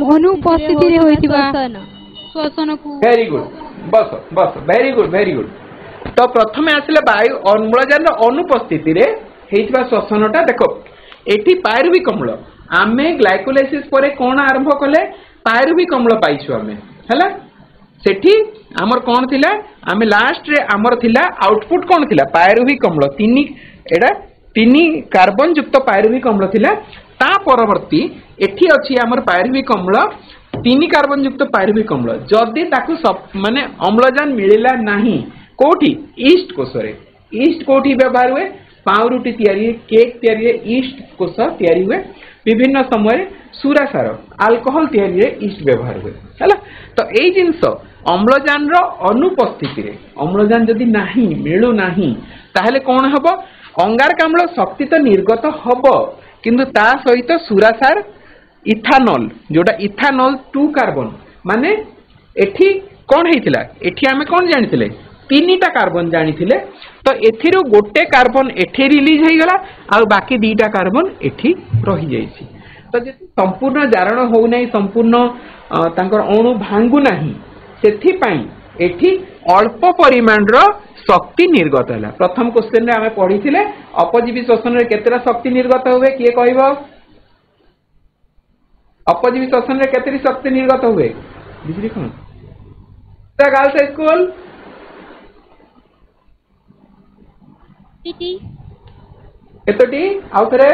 अनुपस्थिति रे होइतिबा श्वसन को। वेरी गुड बस बस वेरी गुड वेरी गुड। तो प्रथमे आसिले वायु अम्लजान अनुपस्थिति रे हेइतिबा श्वसनटा देखो एठी पायरुविक अम्ल आमे ग्लाइकोलाइसिस परे कोन आरंभ कले पायरुविक अम्ल पाइछु आमे हला सेठी हमर कोन थिला आमे लास्ट रे हमर थिला आउटपुट कोन थिला पायरुविक अम्ल तीनी कार्बन युक्त पायरुविक अम्ल थिला ता परवर्ती एठी अछि हमर पायरुविक अम्ल तीनी कार्बन युक्त पायरुविक अम्ल जदी ताकू माने अम्लजान मिलिला नाही कोठी ईस्ट कोषरे ईस्ट कोठी व्यवहार हुए पाउरुटी तैयारी केक तैयारी ईस्ट कोष तैयारी हुए विभिन्न समय सुरासार अल्कोहल तैयारी ईस्ट व्यवहार हुए है। तो यही जिनस अम्लजान अनुपस्थिति रे अम्लजान जदि नाही मिलू नाही ताहले कौन हम अंगारकाम्ल शक्ति तो निर्गत हम किंतु ता सहित सुरासार इथानल जोटा इथानल 2 कार्बन माने एठी कौन हेतिला एठी आमे कौन जानिथिले तीनटा कार्बन जानिथिले तो एथिरो गोटे कार्बन एठी रिलीज हो गला आ बाकी दीटा कार्बन एठी रही जाइछि। तो जे संपूर्ण जारण हो नै संपूर्ण तांकर अणु भांगु नाही सेथि पई एठी अल्प परिमाण रो शक्ति निर्गत हला। प्रथम क्वेश्चन रे हमें पढिथिले अपजीवी श्वसन रे केतेरा शक्ति निर्गत होवे किए कहबो? अपजीवी श्वसन रे केतेरी शक्ति निर्गत होवे बिजली कोन गर्ल्स स्कूल केतोटी आउथरे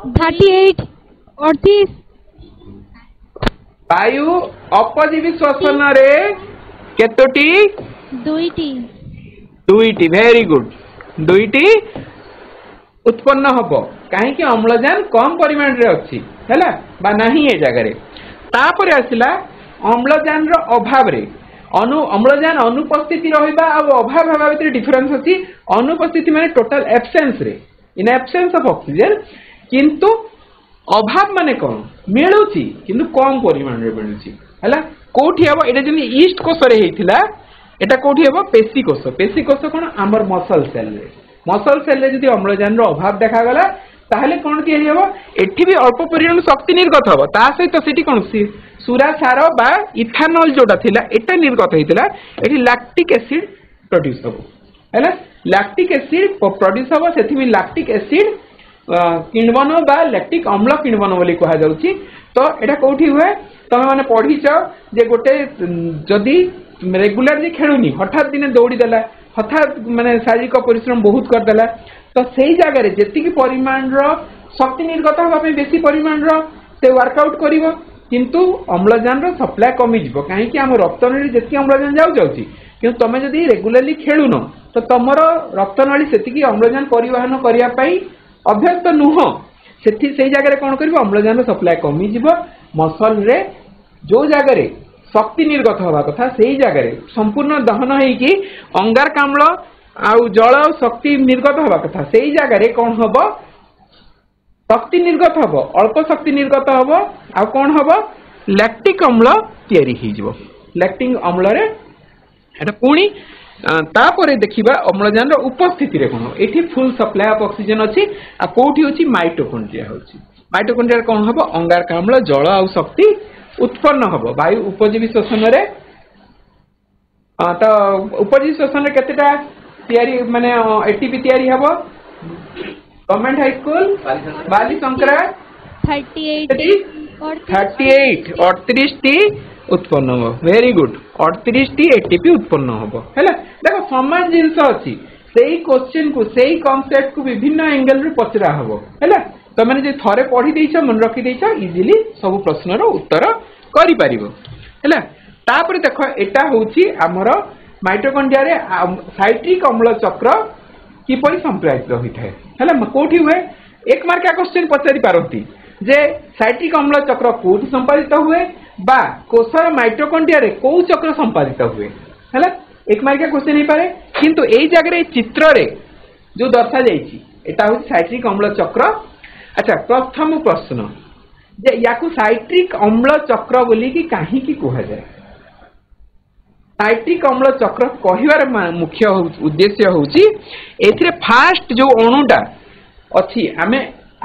38 38 वायु अपजीवी श्वसन रे केतोटी दुईटी वेरी गुड दुईटी उत्पन्न हबो काहे कि अम्लजान कम परिमाण रे अछि हैला बा नाही ए जगह रे। तापर आसिला अम्लजान रो अभाव रे अम्लजान अनुपस्थिति रहिबा आ अभाव हवा भीतर डिफरेंस अछि। अनुपस्थिति माने टोटल एब्सेंस रे इन एब्सेंस ऑफ ऑक्सीजन किंतु अभाव माने कोन मिलुची किंतु कम परिमाण रे मिलुची हैला। कोठी हबो एटा जनी ईस्ट कोष रे हेतिला एटा कोठी हबो पेशी कोष कोन हमर मसल सेल रे जदी अम्लजान रो अभाव देखा गला ताहले कोन कि हेबो एठी भी अल्प परिमाण शक्ति निर्गत हबो ता सहित सेठी कोन सुरासार बा इथानल जोटा थिला एटा निर्गत हेतिला एठी लैक्टिक एसिड प्रोड्यूस हबो हैला। लैक्टिक एसिड प्रोड्यूस हबो सेठी भी लैक्टिक एसिड किण्वन बा लैक्टिक अम्ल किण्वन बोली कहा जाउची। तो एटा कोठी हुए तमे माने पढिछ जे गोटे जदी रेगुलर जे खेलुनी हठात दिने दौड़ी देला हठात माने शारीरिक परिश्रम बहुत कर देला तो सेही जगह रे जेति की परिमाण रो शक्ति निर्गत हबा पे बेसी परिमाण रो से वर्कआउट करिवो किंतु अम्लजान रो सप्लाई कमी जिवो काहे कि हम रक्तनळी जेति अम्लजान जाउची किंतु तमे जदी रेगुलरली खेलुनो तो तमरो रक्तनळी सेति की अम्लजान परिवहन करिया पई अभ्यस्त नुह सेठी सेही जगह रे कोन करिवो अम्लजान रो सप्लाई कमी जिवो मसल रे जो जगह रे शक्ति निर्गत हवा कथा सेही जगह रे संपूर्ण दहन है कि अंगारकाम्ल आउ जल शक्ति निर्गत हवा कथा सेही जगह रे कोन हबो शक्ति निर्गत हबो अल्प शक्ति निर्गत हबो आ कोन हबो लैक्टिक अम्ल तयारी ही जिवो। लैक्टिक अम्ल रे एटा पुणी तापरे देखिबा अम्लजान रो उपस्थिति रे कोन एठी फुल सप्लाई ऑफ ऑक्सीजन अछि आ कोठी होछि माइटोकॉन्ड्रिया होछि। माइटोकॉन्ड्रिया कोन हबो अंगारकाम्ल जल आ शक्ति उत्पन्न हबो वायु उपजीवी श्वसन रे। तो उपजीवी श्वसन रे केतेटा तयारी माने एटीपी तयारी हबो? गवर्नमेंट हाई स्कूल बाली शंकरा 38 38 टी उत्पन्न हो वेरी गुड 38 टी एटीपी उत्पन्न हो हैला। देखो समान जिंस अछि सेही क्वेश्चन को सेही कांसेप्ट को विभिन्न एंगल रे पचरा हबो हैला। तुमने जो थरे पढ़ी देछ मन रखी देछ इजिली सब प्रश्नर उत्तर करि परिबो हैला। तापर देखो एटा होची हमर माइटोकॉन्ड्रिया रे साइट्रिक अम्ल चक्र किपरि संप्रेषित होइथाय हैला। कोठी हुए एक मार्किया क्वेश्चन पचारि पारंती जे साइट्रिक अम्ल चक्र कोठी संपादित हुए बा कोषर माइटोकॉन्ड्रिया रे को चक्र संपादित हुए हैला। एक मार्किया क्वेश्चन ही पारे किंतु एई जगह चित्र रे जो दर्शा जाइछि एटा होछि साइट्रिक अम्ल चक्र। अच्छा प्रथम प्रश्न जे याकू साइट्रिक अम्ल चक्र बोली कि काहे की कहा जाय। साइट्रिक अम्ल चक्र कहिवार मुख्य उद्देश्य होछि एथिरे फास्ट जो अणुटा अछि आमे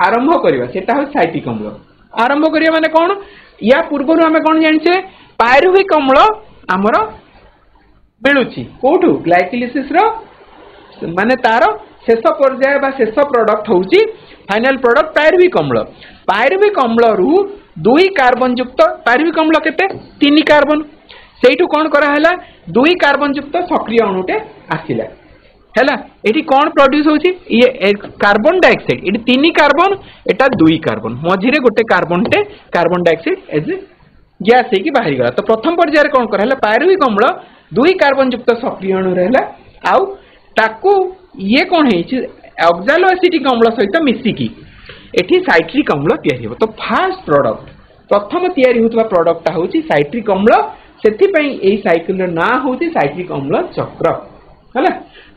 आरंभ करबा सेटा हो साइट्रिक अम्ल। आरंभ करिया माने कोन या पूर्व आमे कोन जानिछे पायरुविक अम्ल हमर मिलुछि कोठु ग्लाइकोलिसिस रो माने तार शेष पर्याय बा शेष प्रोडक्ट होउछि फाइनल प्रोडक्ट पायरुविक अम्ल। पायरुविक अम्ल रु 2 कार्बन युक्त पायरुविक अम्ल केते 3 कार्बन सेठू कौन करा हैला 2 कार्बन युक्त सक्रिय अणुटे आसिला हैला। एठी कौन प्रोड्यूस होछि ये कार्बन डाइऑक्साइड एठी 3 कार्बन एटा 2 कार्बन मझिरे गोटे कार्बनटे कार्बन डाइऑक्साइड एज गैस हे की बाहरी गला। तो प्रथम पर्याय कौन करा हैला पायरुविक अम्ल 2 कार्बन युक्त सक्रिय अणु रहला आउ ताकू ये कौन है ऑक्सालो एसिटिक अम्ल सहित मिसिकी एठी साइट्रिक अम्ल तयारी हो। तो फास्ट प्रोडक्ट प्रथम तयारी होतबा प्रोडक्टटा होछि साइट्रिक अम्ल सेथि पई एई साइकिल रो ना होछि साइट्रिक अम्ल चक्र हैला।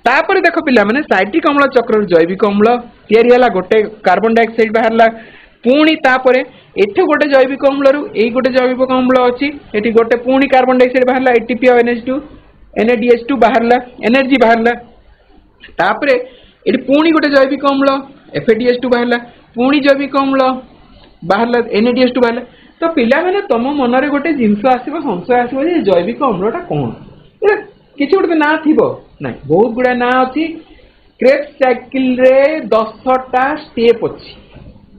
तापर देखो पिला माने साइट्रिक अम्ल चक्र जैविक अम्ल तयारी हला गोटे कार्बन डाइऑक्साइड बाहरला पुणी तापरे एठी गोटे जैविक अम्ल रु एई गोटे जैविक अम्ल अछि एठी गोटे पुणी कार्बन डाइऑक्साइड बाहरला एटीपी और NH2 NADH2 बाहरला एनर्जी बाहरला तापरे एठी पुणी गोटे जैविक अम्ल FADH2 बाहरला पुणी जैविक अम्ल बाहरला NADH2 बाहरला। तो पिला माने तम मन रे गोटे जिंस आसीबो संशय आसीबो जे जैविक अम्लटा कोन किछि गोटे ना थिबो नै बहुत गुडा ना अछि क्रेब्स साइकिल रे 10टा स्टेप अछि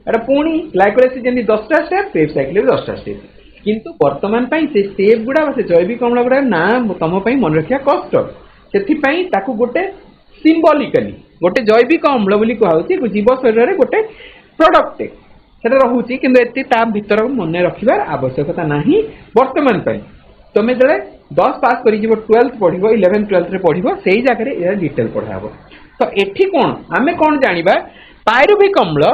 एटा पुणी ग्लाइकोलाइसिस जेनी 10टा स्टेप क्रेब्स साइकिल रे 10टा स्टेप किंतु वर्तमान पई से स्टेप गुडा से जैविक अम्ल गुडा ना तम पई मन रखिया कष्ट सेथि पई ताकू गोटे सिंबॉलिकली गोटे जैविक अम्ल बोली कहउछि जीव शरीर रे गोटे प्रोडक्ट सेटा रहुछि किंतु एति ता भीतर मन रखिबार आवश्यकता नाही वर्तमान पई। तमे जले 10 पास करि जीवो 12th पढिबो 11th 12th रे पढिबो सेही जागा रे ए डिटेल पढाबो। तो एठी कोन आमे कोन जानिबा पायरुविक अम्ल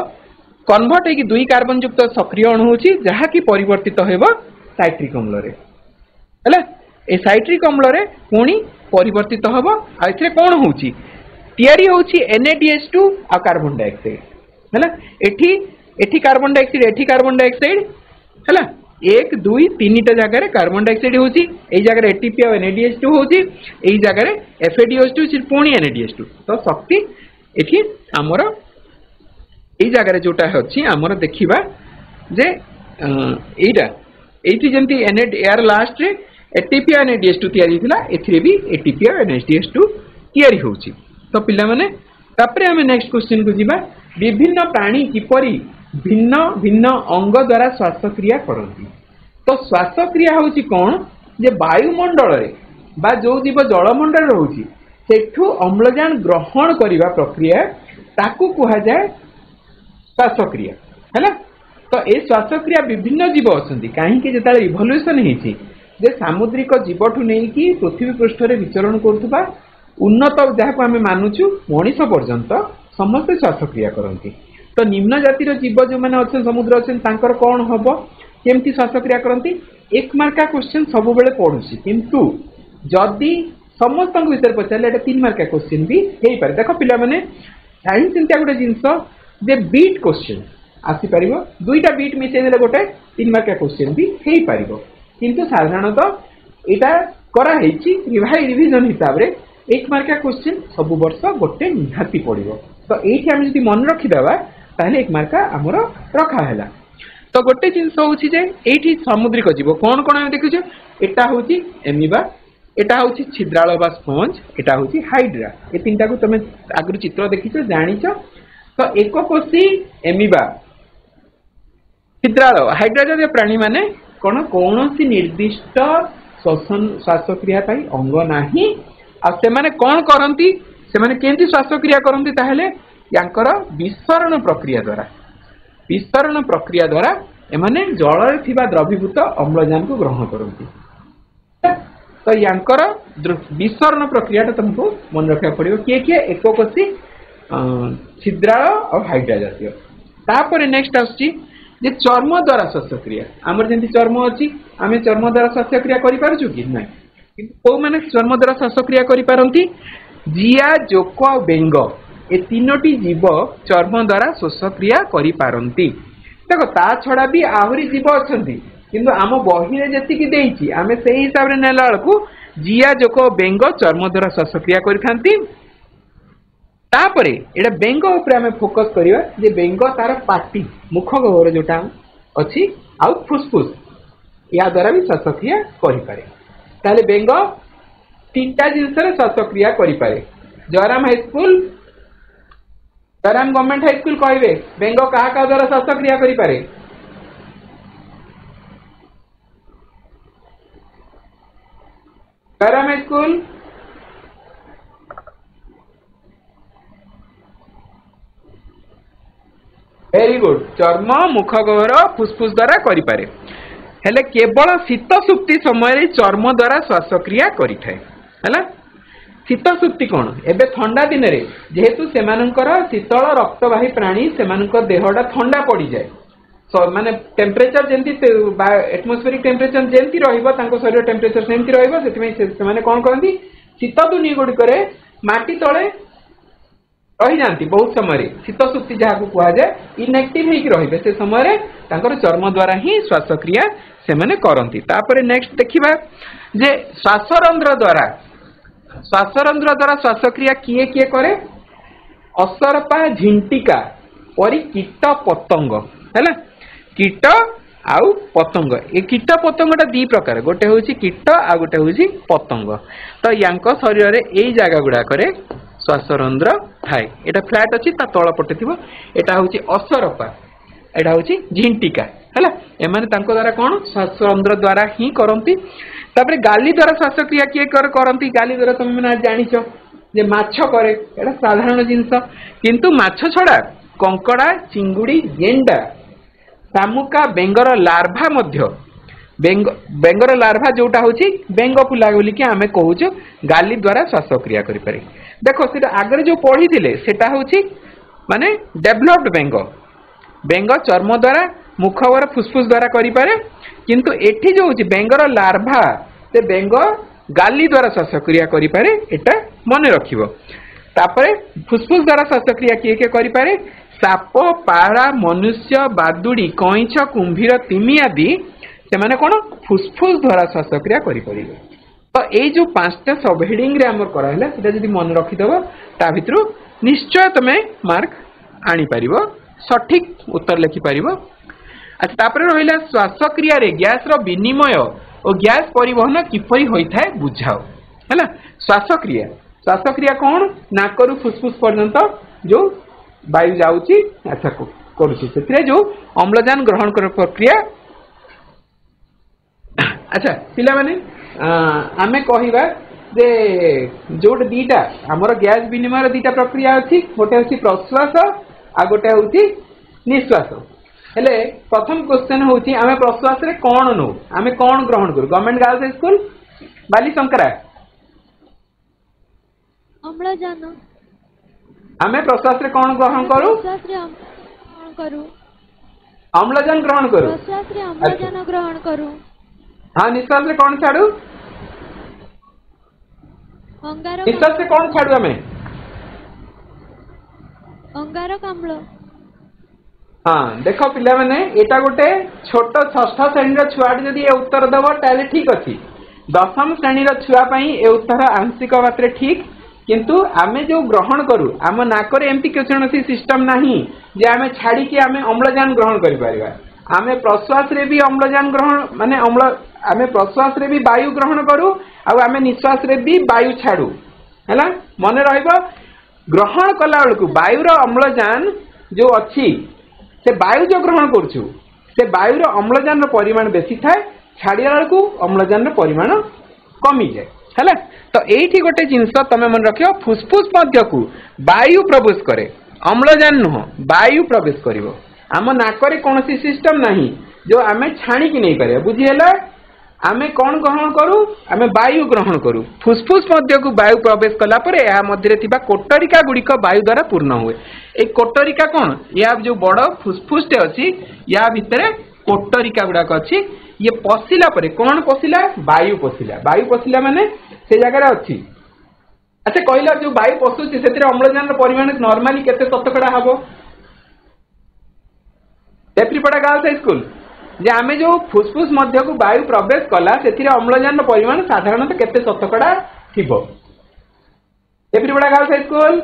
कन्वर्ट हेकि 2 कार्बन युक्त सक्रिय अणु होछि जहा कि परिवर्तित हेबो साइट्रिक अम्ल रे हैला। ए साइट्रिक अम्ल रे पुणी परिवर्तित हेबो आ एथरे कोन होछि तयारी होछि NADH2 आ कार्बन डाइऑक्साइड हैला। एठी कार्बन डाइऑक्साइड एठी कार्बन डाइऑक्साइड हैला 1 2 3 टा जगह रे कार्बन डाइऑक्साइड होछि एई जगह रे ATP और NADH2 होछि एई जगह रे FADH2 सिर्फ पुणी NADH2। तो शक्ति एठी हमर एई जगह रे जोटा होछि हमर देखिबा जे एइडा एठी जेंति एयर लास्ट रे ATP और NADH2 तयारी थिला एथिरे भी ATP और NADH2 तयारी होछि। तो पिला माने तापरे हमें नेक्स्ट क्वेश्चन को जीवा विभिन्न प्राणी किपरि भिन्न भिन्न अंग द्वारा श्वासक्रिया करती। तो श्वासक्रिया होछि कोन जे वायुमंडल रे बा जो जीव जलमंडल रहउछि सेठू अम्लजान ग्रहण करिवा प्रक्रिया ताकू कहा जाय श्वासक्रिया हैला। तो ए श्वासक्रिया विभिन्न जीव अछंती काहे कि जेता इवोल्यूशन हेछि जे सामुद्रिक जीवठू नेई कि पृथ्वी पृष्ठ रे विचरण करथुबा उन्नत जहाको आमे मानुछु मनीष पर्यंत समस्त श्वासक्रिया करती। तो निम्न जातिर जीव जो माने अछन समुद्र अछन तांकर कोन हबो केमती श्वासक्रिया करती एक मार्का क्वेश्चन सब बेले पढुछि किंतु जदी समस्त विषय पचारले एटा 3 मार्का क्वेश्चन भी हेई पारे। देखो पिला माने साइंस इंटा गोटे जिंस जे बीट क्वेश्चन आसी परिबो दुईटा बीट मिसे देले गोटे 3 मार्का क्वेश्चन भी हेई परिबो किंतु साधारणतः एटा करा हेछि रिविजन हिसाब रे 1 मार्का क्वेश्चन सब वर्ष गोटे निहाती पड़िबो। तो एठी हम जदी मन रखि देबा ताहले 1 मार्का हमरो रखा हैला। तो गोटे जिंस होछि जे एठी समुद्रिक जीव कोन कोन हम देखिछु एटा होछि एमिबा एटा होछि छिद्राळ बा स्पंज एटा होछि हाइड्रा ए तीनटा को तमे आगु चित्र देखिছো जानिছো। तो एकोकोशी एमिबा छिद्राळ हाइड्रा जदि प्राणी माने कोन कोनोसी निर्दिष्ट श्वसन श्वासक्रिया पई अंग नाही आ से माने कोन करंती से माने केंती श्वासक्रिया करंती ताहले यांकर विसरण प्रक्रिया द्वारा विस्तरण प्रक्रिया द्वारा एमाने जल थिबा द्रवीभूत अम्लजान को ग्रहण करती। तो यांकर विस्तरण प्रक्रिया तुमको मन रखा पड़ो किए किए एककोशी छिद्राल और हाइड्रा जातीय। तापर नेक्स्ट आसची जे चर्म द्वारा श्वासक्रिया आमर जेंति चर्म अछि आमे चर्म द्वारा श्वासक्रिया करि पारछु कि नै किंतु को माने चर्म द्वारा श्वासक्रिया करि पारंती जिया जोक बेंग ए तीनोटी जीव चर्म द्वारा श्वासक्रिया करि पारंती। देखो ता छडा भी आहुरी जीव अछंती किंतु आम बही रे जति कि देइछि आमे सेही हिसाब रे नेला बेलकू जिया जोक बेंग चर्म द्वारा श्वासक्रिया करिथांती। तापरे एटा बेंग ऊपर आमे फोकस करिवा जे बेंग तार पाटी मुख गहर जोटा अछि आ फुसफुस या द्वारा भी श्वासक्रिया करि पारे। ताले बेंग तीनटा जिंस रे श्वासक्रिया करि पारे। Jairam high school Jairam government high school कहबे बेंग कहा का द्वारा श्वासक्रिया करि पारे? Jairam high school very good चर्म मुख गहर फुसफुस द्वारा करि पारे हेले केवल शीत सुप्ति समय चर्म द्वारा श्वासक्रिया करि थाए हैला। शीत सुप्ति कौन एबे ठंडा दिन रे जेहेतु सेमानंकर शीतल रक्तवाही प्राणी सेमानंकर देहडा ठंडा पड़ी जाए माने टेम्परेचर जेंति एटमॉस्फेरिक टेम्परेचर जेंति रहइबो तांको शरीर टेम्परेचर सेंति रहइबो सेति से माने कोन करंती शीत दुनी गुडी करे माटी तळे रही जाती बहुत समय शीत सुप्ति जहाँ को कह जाए इनएक्टिव होकर से समय चर्म द्वारा ही श्वासक्रिया से माने करती। तापर नेक्स्ट देखिबा जे श्वासरंध्र द्वारा श्वासक्रिया किए किए करे असरपा झिंटिका परी कीट पतंग है कीट आउ पतंग ए कीट पतंगटा दी प्रकार गोटे हूँ कीट आ गोटे हूँ पतंग। तो यांक शरीर रे एई जागा गुडा करे श्वासरंध्र थाए एटा फ्लैट अच्छी तल पटे थी एटा हूँ असरपा एटा हूँ झिंटिका है एमाने तांको द्वारा कौन श्वासरंध्र द्वारा ही करती। तापरे गाली द्वारा श्वासक्रिया किए करती गाली द्वारा तुम मैंने जानिछ जे माछ करे एटा साधारण जिनस किंतु माछ छड़ा कंकड़ा चिंगुड़ी गेंडा शामुका बेंगर लार्भा मध्य बेंगर लार्भा जोटा हूँ बेंग फुला बोलिकी आमे कहूँ गाली द्वारा श्वासक्रिया करि पारे। देखो से आगे जो पढ़ी सेटा हूँ माने डेभलप्ड बेंग चर्म द्वारा मुख और फुसफुस द्वारा करि पारे किंतु एठी जो हूँ बेंगर लार्भा से बेंग गाली द्वारा श्वासक्रिया करि पारे एटा मन रखिबो। तापरे फुसफुस द्वारा श्वासक्रिया किए के करि पारे साप पाड़ा मनुष्य बादुड़ी कईछ कुंभीर तिमी आदि से माने कोन फुसफुस द्वारा श्वासक्रिया करि परिबे। तो ये जो 5टा सब हेडिंग रे हमर कराइला सेटा जदी मन रखि दबो ता भितरु निश्चय तमे मार्क आनी परिबो सठिक उत्तर लिखि परिबो। अच्छा तापर रहिला श्वासक्रिया रे गैस रो विनिमय और गैस परिवहन किपरि होई थाए बुझाओ हैला। श्वासक्रिया कौन नाकरु फुसफुस पर्यंत जो वायु जाउची अच्छा करूची सेतरे जो अम्लजान ग्रहण कर प्रक्रिया। अच्छा पिला माने आमे कहिबा जे जोट दीटा हमर गैस विनिमय दीटा प्रक्रिया अछि गोटे अछि प्रश्वास आ गोटे होछि निश्वास। हेले प्रथम क्वेश्चन होछि आमे प्रश्वास रे कोन नो आमे कोन ग्रहण करू गवर्नमेंट गर्ल्स स्कूल बाली शंकरा अम्लजान आमे प्रश्वास रे कोन ग्रहण करू अम्लजान ग्रहण करू प्रश्वास रे अम्लजान ग्रहण करू हाँ निश्वास रे कौन छाड़ू निश्वास से कौन छाड़ू हमें अंगारक अम्ल। हाँ देखो पिला माने एटा गोटे छोट षष्ठ श्रेणी छुआटी जदि ए उत्तर दब ताले ठीक अच्छी 10म श्रेणी छुआ पई ए उत्तर आंशिक मात्रे ठीक किंतु आमे जो ग्रहण करू आम नाकरे एमती कौनसी सिस्टम नहीं जे आमे छाड़ी कि आमे अम्लजान ग्रहण करि परिबा। आमे प्रश्वास रे भी अम्लजान ग्रहण माने आमे प्रश्वास रे भी वायु ग्रहण करू आ आमे निश्वास रे भी वायु छाड़ू हैला मन रहइबो। ग्रहण कला बेलकू वायुर अम्लजान जो अच्छी से वायु जो ग्रहण करूछु से वायुर अम्लजान परिमाण बेसी थाए छाड़िया बेलकू अम्लजान परिमाण कमी जाए हैला। तो एठी गोटे जिनस तमे मन रखियो फुसफुस मध्य को वायु प्रवेश करे अम्लजान नुह वायु प्रवेश करिवो आम नाकरे कौन सिस्टम नहीं जो आम छाणी की नहीं पारे बुझीगला आमे कौन ग्रहण करू आमे वायु ग्रहण करू फुसफुस मध्य को वायु प्रवेश कला परे या मध्य थिबा कोटरिका गुड़िक वायु द्वारा पूर्ण हुए ए कोटरिका कौन या जो बड़ फुसफुस टे अच्छी या भितर कोटरिका गुड़ाक अच्छी ये पशिला परे कौन पशिला वायु पशिला माने से जगह अच्छी अच्छा कहला जो वायु पशुची से अम्लजान परिमाण नॉर्मली केते शतकड़ा हबो एप्रीपड़ा गर्ल्स हाई स्कूल जे आमे जो फुसफुस मध्य को वायु प्रवेश कला से अम्लजान परिमाण साधारणतः केते शतकड़ा थिबो एप्रीपड़ा गर्ल्स हाई स्कूल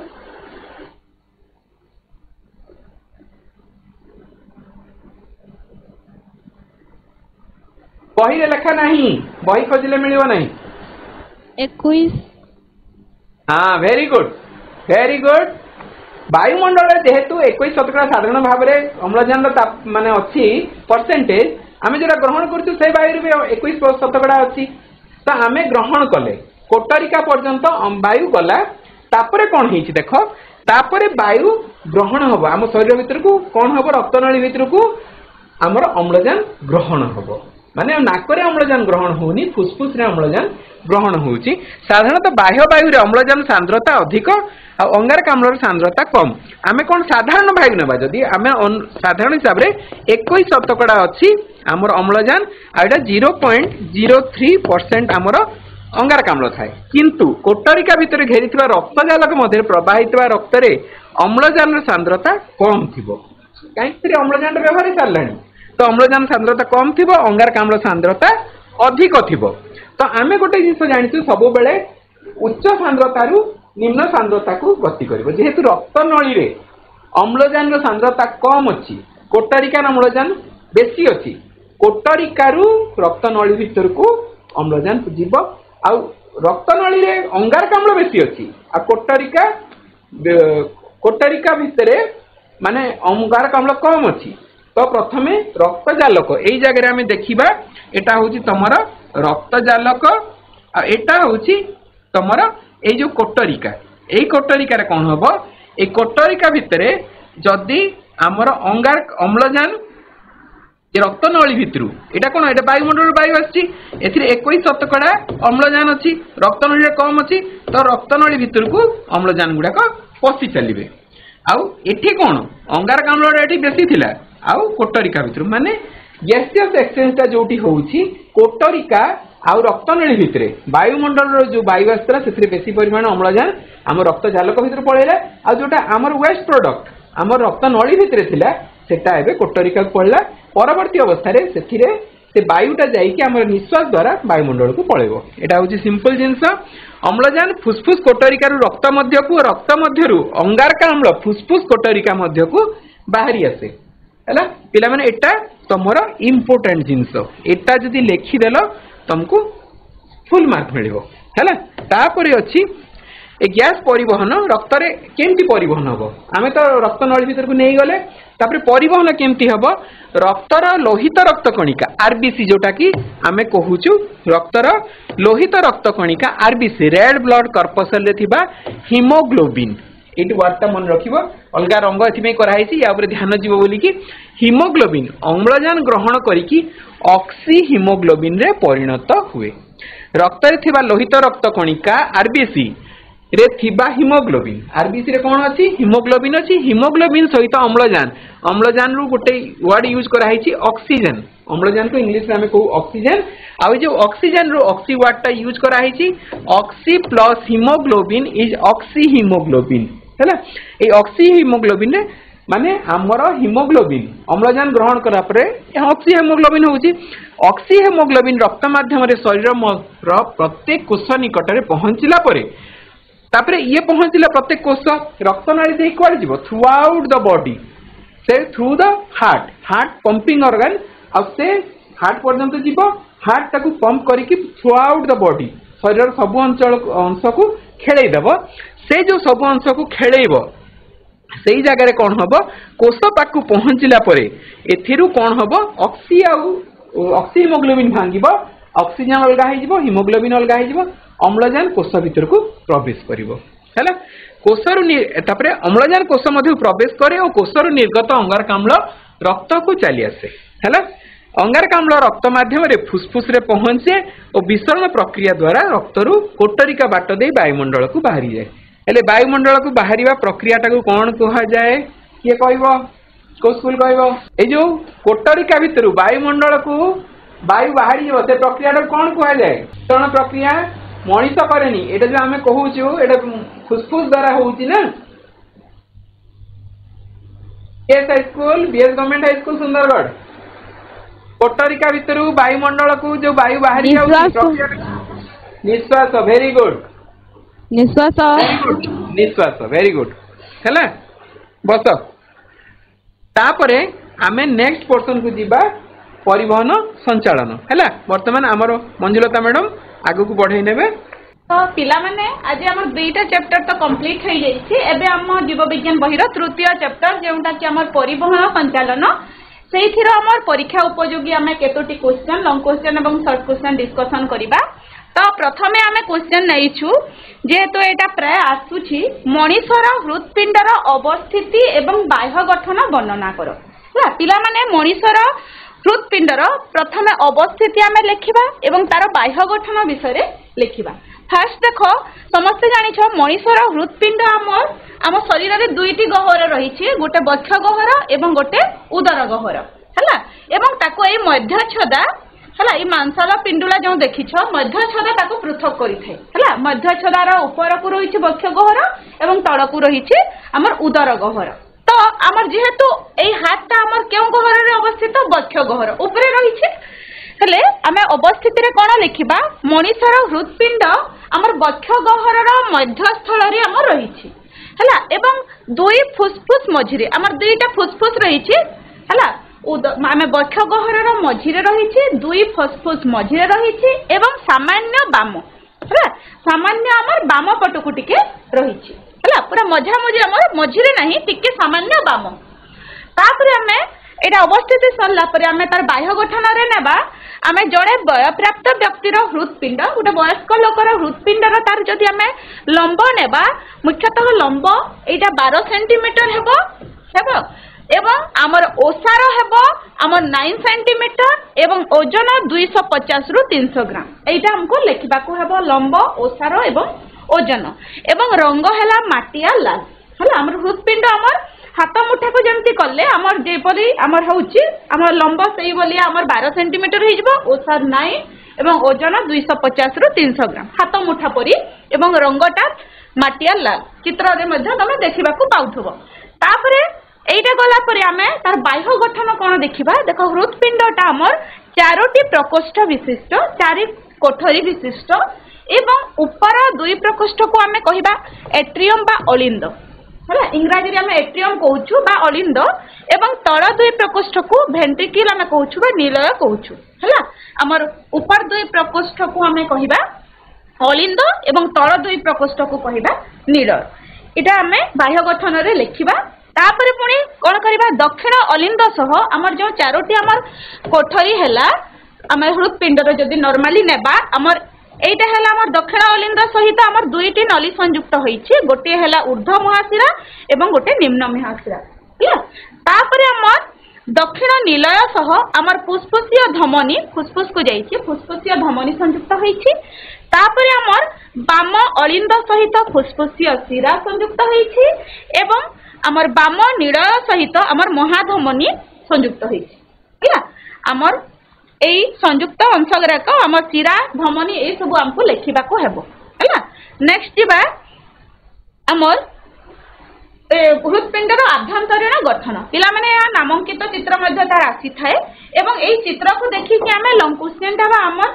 बही लेखा नहीं बही खोजिले मिलिबो नहीं 21 हाँ वेरी गुड वायुमंडल जेहेतु 21 शतकड़ा साधारण भाव में अम्लजान माने अच्छी परसेंटेज आम जो ग्रहण करूँ से वायु भी 21 शतकड़ा अच्छी तो आम ग्रहण कले कोटरिका पर्यंत वायु गला तापरे कौन है देख तापरे वायु ग्रहण हम आम शरीर भितर को कौन हम रक्तनली भितर को आमर अम्लजान ग्रहण हम माने नाकरे अम्लजान ग्रहण होनी फुसफुस रे अम्लजान ग्रहण होउची साधारणतः बाह्य वायु रे अम्लजान सांद्रता अधिक आ अंगारकाम्ल सांद्रता कम आमे कोन साधारण वायु नेबा जदी आमे साधारण हिसाब रे 21 शतकड़ा अछि हमर अम्लजान आ एटा 0.03% हमर अंगारकाम्ल थाए किंतु कोटरिका भितर घेरिथिबा रक्तजालक मध्ये प्रवाहितवा रक्त रे अम्लजान सांद्रता कम थिबो काईतरे अम्लजान व्यवहार चाललानी तो अम्लजान सांद्रता कम थी अंगारकाम्ल सांद्रता अधिक थी तो आम गोटे जिन जानी सब बेले उच्च सांद्रता निम्न सांद्रता को गति कर जेहेतु रक्तनली रे अम्लजान सांद्रता कम अच्छी कोटरिका अम्लजान बेसी अच्छी कोटरिका रक्तनली भितर को अम्लजान जीव आ रक्तनली रे अंगारकाम्ल बेसी अच्छी आ कोटरिका भितर माने अंगारकाम्ल कम अच्छी तो प्रथमे रक्तजालक यही जगह आम देखा एटा हूँ तुमर रक्तजालक एटा हूँ तुमर ये जो कोटरिका यही कोटरिकार कौन हम ये कोटरिका भितर जदि आमर अंगार अम्लजान रक्तनली भितर एटा कौन एटा वायुमंडल वायु आसी 21 शतकड़ा अम्लजान अच्छी रक्तनली कम अच्छी तो रक्तनली भितर को अम्लजान गुड़ाक पशि चलिए आउ एठी कौन अंगारकाम्ल एठी बेसी थिला आउ कोटरिका भितर माने गैसियस एक्सचेंजटा जोटी होउछि कोटरिका आउ रक्तनली भितर वायुमंडल जो वायु आसला से बेसी परिमाण अम्लजान आम रक्तजालक भितर पळेला आ जोटा आमर वेस्ट प्रोडक्ट आमर रक्तनली भितर थिला सेटा एबे कोटरिका पळला परवर्ती अवस्था रे सेथिरे से वायुटा जाइकि आमर निश्वास द्वारा वायुमंडल को पळेबो एटा होउछि सिंपल जिंस अम्लजान फुसफुस कोटरिका रक्त मध्य को रक्त मध्यरु अंगारकाम्ल फुसफुस कोटरिका मध्य को बाहरी आसे हैला पिला माने एटा तमर इंपोर्टेंट जिंस एटा जदी लेखिदेल तुमको फुल मार्क मिलिबो हैला तापरे अछि ए गैस परिवहन रक्त रे केमती परिवहन हबो आमे तो रक्त नळी भीतर को नेई गले तापरे परिवहन केमती हबो रक्तर लोहित रक्त कणिका आरबीसी जोटा कि आमे कहूचु रक्तर लोहित रक्त कणिका आरबीसी रेड ब्लड कर्पसल रे थिबा हीमोग्लोबिन एटी वार्ता मन रखिबो अलगा रंग एथिमे कराइछि या ऊपर ध्यान जीव बोली कि हीमोग्लोबिन अम्लजान ग्रहण करिकि ऑक्सी हीमोग्लोबिन रे परिणत हुए रक्त रे थिबा लोहित रक्त कणिका आरबीसी रे थिबा हीमोग्लोबिन आरबीसी रे कोन अछि हीमोग्लोबिन अछि हीमोग्लोबिन सहित अम्लजान रु गोटे वर्ड यूज करा हिछि ऑक्सीजन अम्लजान को इंग्लिश में हमें कहू ऑक्सीजन आ जो ऑक्सीजन रो ऑक्सी वर्ड टा यूज करा हिछि oxy plus haemoglobin is oxy haemoglobin हैला ए ऑक्सी हीमोग्लोबिन रे माने हमर हीमोग्लोबिन अम्लजान ग्रहण करा परे ऑक्सी हीमोग्लोबिन होउछि ऑक्सी हीमोग्लोबिन रक्त माध्यम रे शरीर रो प्रत्येक कोष निकट रे पहुंचिला परे तापरे ये पहुंचला प्रत्येक कोष रक्तनाली दे कुआड जीवो थ्रू आउट द बॉडी से through the heart pumping organ अब से हार्ट पर्यंत जीवो हार्ट ताकू पंप करिकि थ्रू आउट द बॉडी शरीर सब अंश को खेलै देबो से जो सब अंश को खेलैबो सेही जगह रे कोन हबो कोष पाकू पहुंचला परे एथिरु कोन हबो ऑक्सी हीमोग्लोबिन भांगिबो ऑक्सीजन अलगा हो जिवो हीमोग्लोबिन अलगा हो जिवो अम्लजान कोष भीतर को प्रवेश करिवो हैला कोषरु तापरे अम्लजान कोष मध्य प्रवेश करे और कोषरु निर्गत अंगारकाम्ल रक्त को चली आसे है अंगारकाम्ल रक्त माध्यम फुसफुस रे पहुंचे और विसरण प्रक्रिया द्वारा रक्त रु कोटरिका बाट दे वायुमंडल को बाहरी जाए हेले वायुमंडल को बाहर प्रक्रिया कौन कह जाए किए कह को स्कूल कह जो कोटरिका भितर वायुमंडल को वायु बाहरी जाव से प्रक्रिया कौन कह जाए विसरण प्रक्रिया मनीष करे एटा जो आम कहूँ फुसफुस द्वारा होउची ना S high school BS government high school Sundargarh कोटरिका भितर वायुमंडल को जो वायु बाहरी निश्वास वेरी गुड निश्वास वेरी गुड है बस तापरे आमे नेक्स्ट पर्सन को जीवा परिवहन संचालन है वर्तमान आमर मंजुलता मैडम आगु को बढ़ाई नेबे तो पिला माने आज हमर दुईटा चैप्टर तो कंप्लीट हो जाइछि एबे हम जीव विज्ञान बहिर तृतीय चैप्टर जेउटा कि हमर परिवहन संचालन सेहिथिर हमर परीक्षा उपयोगी आमे केतोटी क्वेश्चन लॉन्ग क्वेश्चन एवं शॉर्ट क्वेश्चन डिस्कशन करिबा तो प्रथमे आमे क्वेश्चन नैछु जेहेतु एटा प्राय आसुछि मनीषर हृदपिंडर अवस्थिति एवं बाह्य गठन वर्णना करो ना पिला माने मनीषर हृदपिंडर प्रथमे अवस्थिति आमे लेखिबा एवं तार बाह्य गठन विषय लेखिबा फास्ट देख समस्ते जानिछ मनीषर हृदपिंड आम शरीर में दुईटी गहर रही गोटे बक्ष गहर एवं गोटे उदर गहर है एवं ताको ए मध्यछदा है ये मांसल पिंडुला जो देखिछ मध्यछदा ताको पृथक करिथे है मध्यछदार ऊपर को रही बक्ष गहर एवं तल को रही आमर उदर गहर तो आमर जेहेतु ए हाथटा आमर केउ गहर रे अवस्थित बक्ष गहर ऊपर रही हेले आमे अवस्थिति रे कोन लिखिबा मनीषर हृदपिंड आमर बक्ष गहरर मध्यस्थल रे आमर रही हैला एवं दुई फुसफुस मझिरे आमर दुईटा फुसफुस रही हैला आमे बक्ष गहरर मझिरे रही दुई फुसफुस मझिरे रही एवं सामान्य बाम हैला सामान्य आमर बाम पटकु टिके रही हैला पूरा मझा मझी आमर मझिरे नाही टिके सामान्य बाम तापरे आमे एटा अवस्थिति सरला परे आमे तार बाह्य गठन रे नेबा आमे जड़े बयप्राप्त व्यक्तिर हृदपिंड गोटे वयस्क लोकर हृदपिंडर तार जदि आमे लंब नेबा मुख्यतः लंब एटा 12 सेंटीमीटर हेबो हेबो एवं आमर ओसार हेबो आमर 9 सेंटीमीटर एवं ओजन 250 रु 300 ग्राम एटा हमको लेखिबा को हेबो लंब ओसार एवं ओजन एवं रंग हेला माटिया लाल हला आमर हृदपिंड आमर हाथ मुठा को जमती कले आमर जेपरी आमर होउची आमर लंब सेही बोली आमर 12 सेंटीमीटर हे जिवो ओसार 9 एवं ओजन 250 रु 300 ग्राम हाथ मुठा परी एवं रंगटा माटिया लाल चित्र रे मध्ये तमे देखिबा को पाउथबो तापरे एइटा गला परे आमे तार बाह्य गठन कोन देखिबा देखो हृदपिंडटा आमर चारोटी प्रकोष्ठ विशिष्ट चारि कोठरी विशिष्ट एवं ऊपर दुई प्रकोष्ठ को आमे कहिबा एट्रियम बा अलिंद है इंग्राजी रे आमे एट्रियम कहूछु बा अलिंद एवं तळ दुई प्रकोष्ठ को वेंट्रिकल आमे कहूछु बा निलय कहूछु हैला हमर ऊपर दुई प्रकोष्ठ को आमे कहिबा अलिंद एवं तळ दुई प्रकोष्ठ को कहिबा निलय इटा आमे बाह्य गठन रे लेखिबा तापरे पुणी कोन करिबा दक्षिण अलिंद सह हमर जो चारोटी हमर कोठरी हैला आमे हृदपिंड रे जदी नॉर्मली नेबा हमर एटा हैला हमर दक्षिण अलिंद सहित हमर दुईटी नली संयुक्त होईछि गोटे हैला ऊर्ध्व महाशिरा एवं गोटे निम्न महाशिरा ठीक तापरे हमर दक्षिण निलय सह हमर फुसफुसीय धमनी फुसफुस को जाईछि फुसफुसीय धमनी संयुक्त होईछि तापरे हमर बाम अलिंद सहित फुसफुसीय शिरा संयुक्त होईछि एवं हमर बाम निलय सहित हमर महाधमनी संयुक्त होईछि ठीक हमर एई संयुक्त अंश गुराक आम शिरा धमनी ए सब हमको लेखिबा को हेबो हैला नेक्स्ट जीवा हमर हृदपिंडर आभ्यंतरीण गठन पिला माने नामांकित चित्र मध्ये तार आसी थाए एवं एई चित्र को देखि कि हमें लॉन्ग क्वेश्चन टा हमर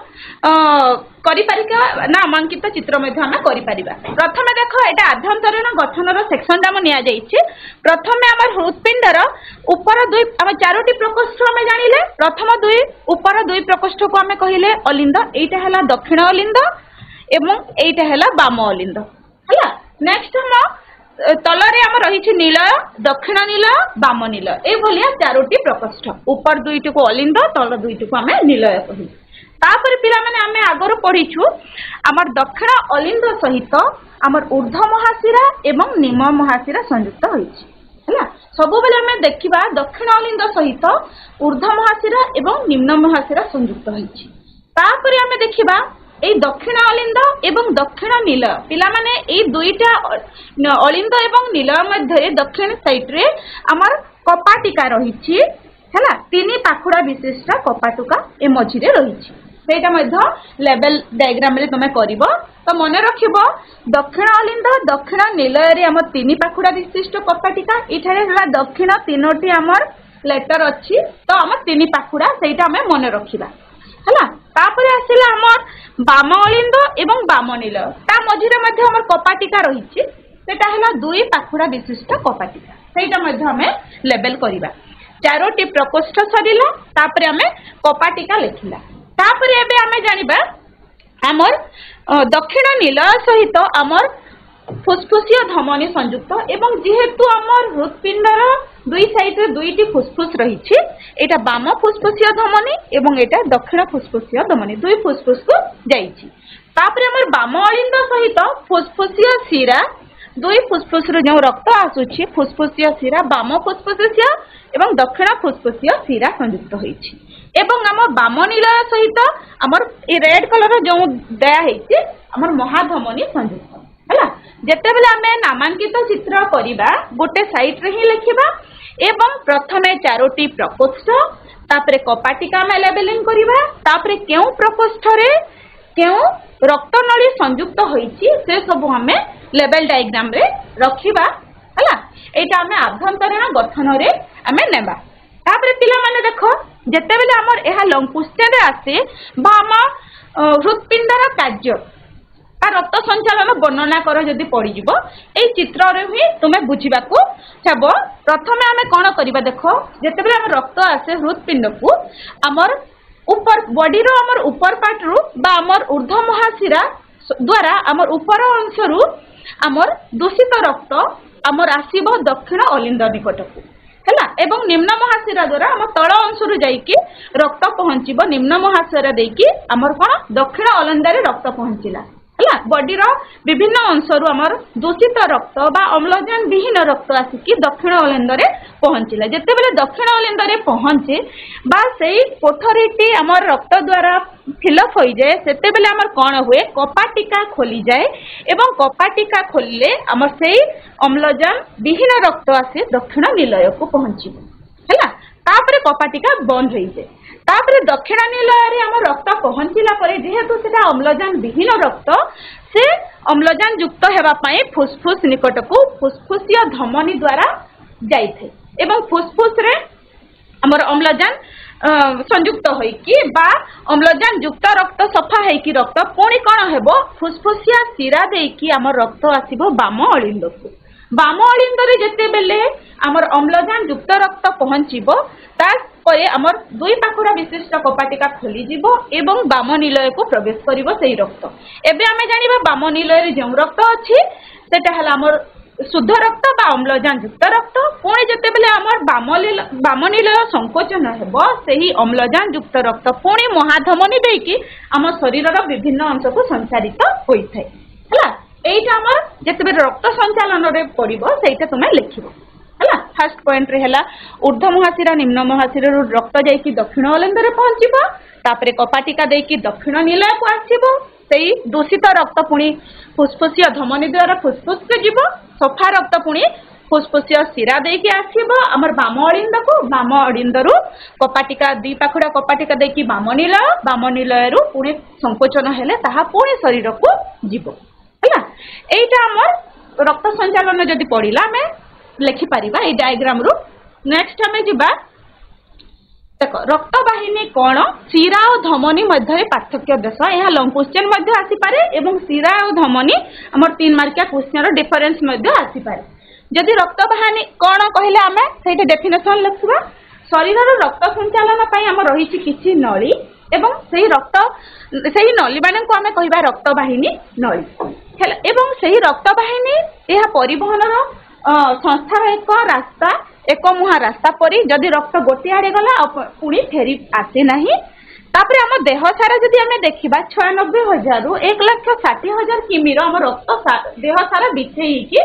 करि परिका नामांकित चित्र मध्ये हमें करि परिबा प्रथमे देखो एटा आभ्यंतरीण गठनर सेक्शन टा म निया जाईछि प्रथमे हमर हृदपिंडर ऊपर दुई हम चारोटी प्रकोष्ठ हमें जानिले प्रथम दुई ऊपर दुई प्रकोष्ठ को हमें कहिले अलिंद एटा हला दक्षिण अलिंद एवं एटा हला बाम अलिंद हला नेक्स्ट हम तलरे आम रही नीलय दक्षिण नीलय बाम नीलय ए भलिया चारोटी प्रकोष्ठ ऊपर दुईटी को अलिंद तल दुईटी को आम नीलय कहि तापर पिला माने आमे आगर पढिछु आमर दक्षिण अलिंद सहित आमर ऊर्ध्व महाशिरा एवं निम्न महाशिरा संयुक्त होइछि है सब बेले आम देखा दक्षिण अलिंद सहित ऊर्ध्व महाशिरा एवं निम्न महाशिरा संयुक्त होपर आम देखा এই দক্ষিণ অলিন্দ এবং দক্ষিণ নীলয় পিলামানে এই দুইটা অলিন্দ এবং নীলয় মধ্যে দক্ষিণ সাইড্রে আমার কপাটিকা রহিছি হ্যাঁ তিন পাখুড়া বিশিষ্ট কপাটুকা এ মঝিরে রহিছি সেইটা মধ্য লেভেল ডায়াগ্রাম রে তুমি করিব তো মনে রাখিব দক্ষিণ অলিন্দ দক্ষিণ নীলয় আমার তিন পাখুড়া বিশিষ্ট কপাটিকা এখানে হলা দক্ষিণ তিনোটি আমার লেটার অছি তো আমার তিন পাখুড়া সেইটা আমি মনে রাখিবা है तापर आसला आमर बाम अलिंद एवं बाम नीलय ता मझिरे मध्य आमर कपाटिका रही सेटा हला दुई पाखुड़ा विशिष्ट कपाटिका सेटा मध्य हमें लेबल करिबा चारोटी प्रकोष्ठ सरिला तापर हमें कपाटिका लिखिला तापर एबे हमें जानिबा आमर दक्षिण नीलय सहित आमर फुसफुसिया धमनी संयुक्त एवं जेहेतु आमर हृदपिंडर दुई साइड रे दुईटी फुसफुस रही एटा बाम फुसफुसिया धमनी एवं एटा दक्षिण फुसफुसिया धमनी दुई फुसफुस को जाइछि तापर हमर बाम अलिंद सहित फुसफुसिया शिरा दुई फुसफुस रो जो रक्त आसुछि फुसफुसिया शिरा बाम फुसफुसिया एवं दक्षिण फुसफुसिया शिरा संयुक्त होइछि एवं हमर बाम नीलय सहित हमर ए रेड कलर जो दया हेछि हमर महाधमनी संयुक्त हैला जेते बेले हमें नामांकित चित्र करिबा गोटे साइड रे ही लिखिबा एवं प्रथमे चारोटी प्रकोष्ठ तापरे कपाटिका में लेबलिंग करिबा तापरे केउ प्रकोष्ठ रे केउ रक्तनली संयुक्त होईची से सब हमें लेवल डायग्राम रे रखिबा हैला एटा हमें आभ्यंतरीण गठन रे हमें नेबा तापरे पिला माने देखो जेते बेले हमर एहा लंग क्वेश्चन रे आसे बा हम हृदपिंडर कार्य रक्त संचालन वर्णना कर जदि पड़ीज ये चित्र ही तुम्हें बुझा चाब प्रथम आम कौन करवा देख जिते आम रक्त आसे हृदपिंड को आमर ऊपर बॉडी रो आमर ऊपर पार्ट रु बा आमर ऊर्ध्व महाशिरा द्वारा आमर ऊपर अंश रु आमर दूषित रक्त आमर आसीबो दक्षिण अलिंद निकट को हैला एवं निम्न महाशिरा द्वारा आम तल अंश रु जाइकी रक्त पहुंचीबो निम्न महाशिरा देकी आमर कोन दक्षिण अलिंद रे रक्त पहुंचीला है बॉडी रो विभिन्न अंशर आमर दूषित रक्त बा अम्लजान विहीन रक्त आसिकी दक्षिण अलिंद रे पहुंचला जेते बेले दक्षिण अलिंद रे पहुंचे बा सेई कोठरीटी आमर रक्त द्वारा फिलअप हो जाए सेते बेले आमर कोन हुए कपाटिका खोली जाए एवं कपाटिका खोलले आमर सेई अम्लजान विहीन रक्त आसे दक्षिण नीलय को पहुंचिबो हैला तापरे कपाटिका बंद हो जाए तापरे दक्षिण नीलय रे आम रक्त पहुंचला परे जेहेतु सेटा अम्लजान विहीन रक्त से अम्लजान युक्त हेबा पई फुसफुस निकट को फुसफुसिया धमनी द्वारा जाइथे एवं फुसफुस रे हमर अम्लजान संयुक्त होइकी बा अम्लजान युक्त रक्त सफा हेकी रक्त पुणी कोन हेबो फुसफुसिया शिरा देकी हमर रक्त आसीबो बाम अलिंद को बाम अलिंद रे जेते बेले हमर अम्लजान युक्त रक्त पहुंचीबो तापरे हमर दुई पाखुरा विशिष्ट कपाटिका खोली जीवो एवं बाम नीलय को प्रवेश करिवो सेही रक्त एबे आमे जानिबा बाम नीलय रे जो रक्त अछि सेटा हला हमर शुद्ध रक्त बा अम्लजान युक्त रक्त पुणी जेते बेले हमर बाम नीलय संकोचन हेबो सेही अम्लजान युक्त रक्त पुणी महाधमनी देकी हमर शरीर रो विभिन्न अंश को संचारित होइथाय हला एइटा हमर जेते बेले रक्त संचालन रे पड़िबो सेइटा तुमे लिखिबो हला फर्स्ट पॉइंट रे हला ऊर्ध्व महाशिरा निम्न महाशिरा रो रक्त जाइकी दक्षिण अलिंद रे पहुंचीबो तापरे कपाटिका देकी दक्षिण नीलय को आसीबो सेही दूषित रक्त पुणी फुसफुसिया धमनी द्वारा फुसफुस के जीवो सफा रक्त पुणी फुसफुसिया शिरा देकी आसीबो हमर बाम अलिंद रु कपाटिका दी पाखुड़ा कपाटिका देकी बाम नीलय रु पुणी संकोचन हेले ताहा पुणी शरीर को जीवो हैला एइटा हमर रक्त संचालन जदि पड़िला हमें लिखि पारिबा ए डायग्राम रु नेक्स्ट हमें जिबा देखो रक्त वाहिनी कोण शिरा और धमनी मध्य पार्थक्य देश यह लंग क्वेश्चन मध्य आसी पारे एवं शिरा और धमनी हमर 3 मार्किया क्वेश्चन रो डिफरेंस मध्य आसी पारे जदि रक्त वाहिनी कोण कहिले हमें सेठी डेफिनेशन लिखबा शरीर रो रक्त संचालन पई हम रहिछि किछि नळी एवं सेही रक्त सेही नली माने को हमें कहिबा रक्त वाहिनी नळी हेला एवं सेही रक्त वाहिनी यह परिवहन रो संस्था एक रास्ता एक मुहा रास्ता परी जदि रक्त गोटे आड़े गला पुणी फेरी आसे नहीं तापरे हम देह सारा जदि हमें देखिबा 96,000 रु 1,60,000 किमी रो हम रक्त देह सारा बिछेई कि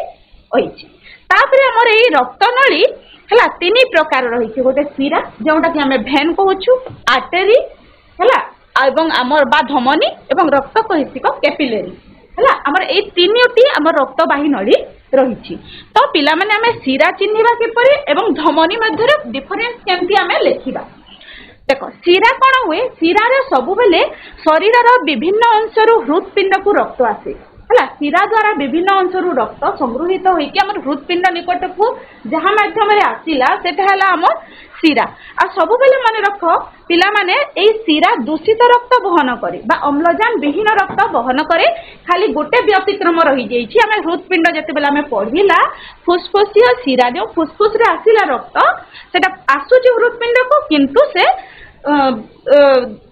होइछि तापर हमर एई रक्त नली हला तीन प्रकार रही गोटे शिरा जोटा कि आम भेन कहूँ आर्टेरी है एवं आमर बा धमनी एवं रक्त कहिसिक कैपिलरी है आमर ए तीनोटी आम रक्तवाही नली रही तो पिला माने आम शिरा चिन्हिबा किपरि एवं धमनी मध्य डिफरेंस केमती आम लेखिबा देख शिरा कौन हुए शिरा सब बेले शरीर विभिन्न अंशरू हृदपिंड को रक्त आसे है शिरा द्वारा विभिन्न अंशरू रक्त संगृहित होकर हृदपिंड निकट को जहाँ मध्यम आसला सेटा आम शिरा आ सब बेले मन रख पिला माने ए शिरा दूषित रक्त बहन करे बा अम्लजान विहीन रक्त बहन करे खाली गोटे व्यतिक्रम रही जाइए आम हृदपिंड जिते बेले आम पढ़ला फुसफुसीय शिरा जो फुसफुस रे आसला रक्त सेटा आसुची हृदपिंड को किंतु से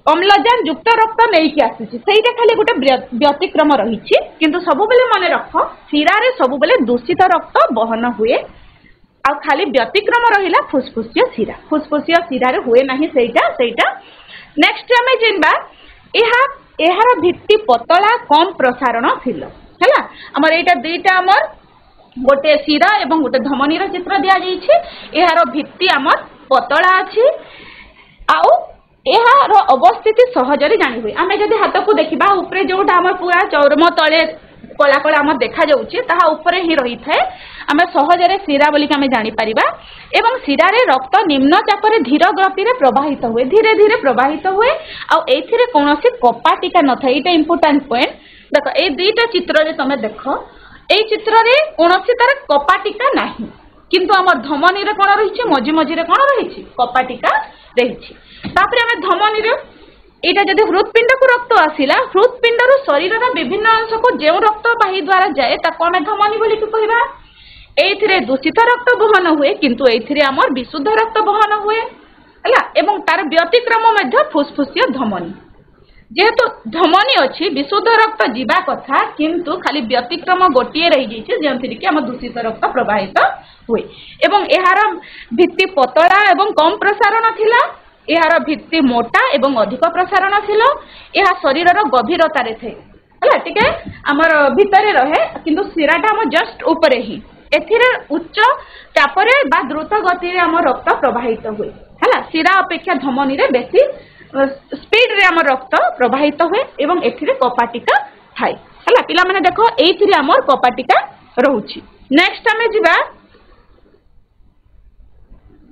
अम्लजान युक्त रक्त नहीं आसूची खाली गोटे व्यतिक्रम रही किंतु सब बेले मन रख शिरा रे सब बेले दूषित रक्त बहन हुए आ खाली व्यतिक्रम रहिला फुसफुसीय शिरा रे हुए नहीं सेटा नेक्स्ट आमे जिनबा एहार भित्ति पतला कम प्रसारण थिल हैला हमर एटा दुईटा हमर गोटे शिरा एवं गोटे धमनी रो चित्र दिया जाइछि एहार भित्ति हमर पतला अछि आउ एहार अवस्थिति सहजरे जानी हुए आमे जदि हाथ को देखिबा ऊपर जोटा हमर पूरा चौरम तले कला कला हमर देखा जाउछि ताहा ऊपर ही रही थाए आमे सहजरे शिरा बोली आमे जानि परिबा एवं शिरा रे रक्त निम्न चाप रे धीर गति रे प्रवाहित हुए धीरे धीरे प्रवाहित हुए आ एथिरे कोनोसी कपाटिका न थाए एटा इंपोर्टेंट पॉइंट देखो ए दुईटा चित्र रे तमे देखो ए चित्र रे कोनोसी तार कपाटिका नाही किंतु हमर धमनी रे कोन रहिछि मझी मझी रे कोन रहिछि कपाटिका रहिछि तापरे हमें धमनी रे एटा जदि हृदपिंड को रक्त आसिला हृदपिंड रो शरीर रो विभिन्न अंश को जे रक्तवाही द्वारा जाए ताको हमें धमनी बोली कहबा एथिरे दूषित रक्त बहन हुए किंतु एथिरे हमर विशुद्ध रक्त बहन हुए हला एवं तार व्यतिक्रम मध्य फुसफुसीय धमनी जेहेतु धमनी अछि विशुद्ध रक्त जीवा कथा किंतु खाली व्यतिक्रम गोटिए रही जाइछे जेंथिरि कि हम दूषित रक्त प्रवाहित हुए एवं एहार भित्ति पतला एवं कम प्रसारण थिला एहार भित्ति मोटा एवं अधिक प्रसारण थिला एहा शरीर रो गभीरता रे थे हला ठीक है हमर भितरे रहे किंतु शिराटा हम जस्ट ऊपर ही एथिरे उच्च चापरे बा द्रुत गति रे हम रक्त प्रवाहित हुए हला शिरा अपेक्षा धमनी रे बेसी स्पीड रे हमर रक्त प्रवाहित हुए एवं एथिरे कपाटिका थाए हला पिला माने देखो एथिरे हमर कपाटिका रहउछि नेक्स्ट हमें जिबा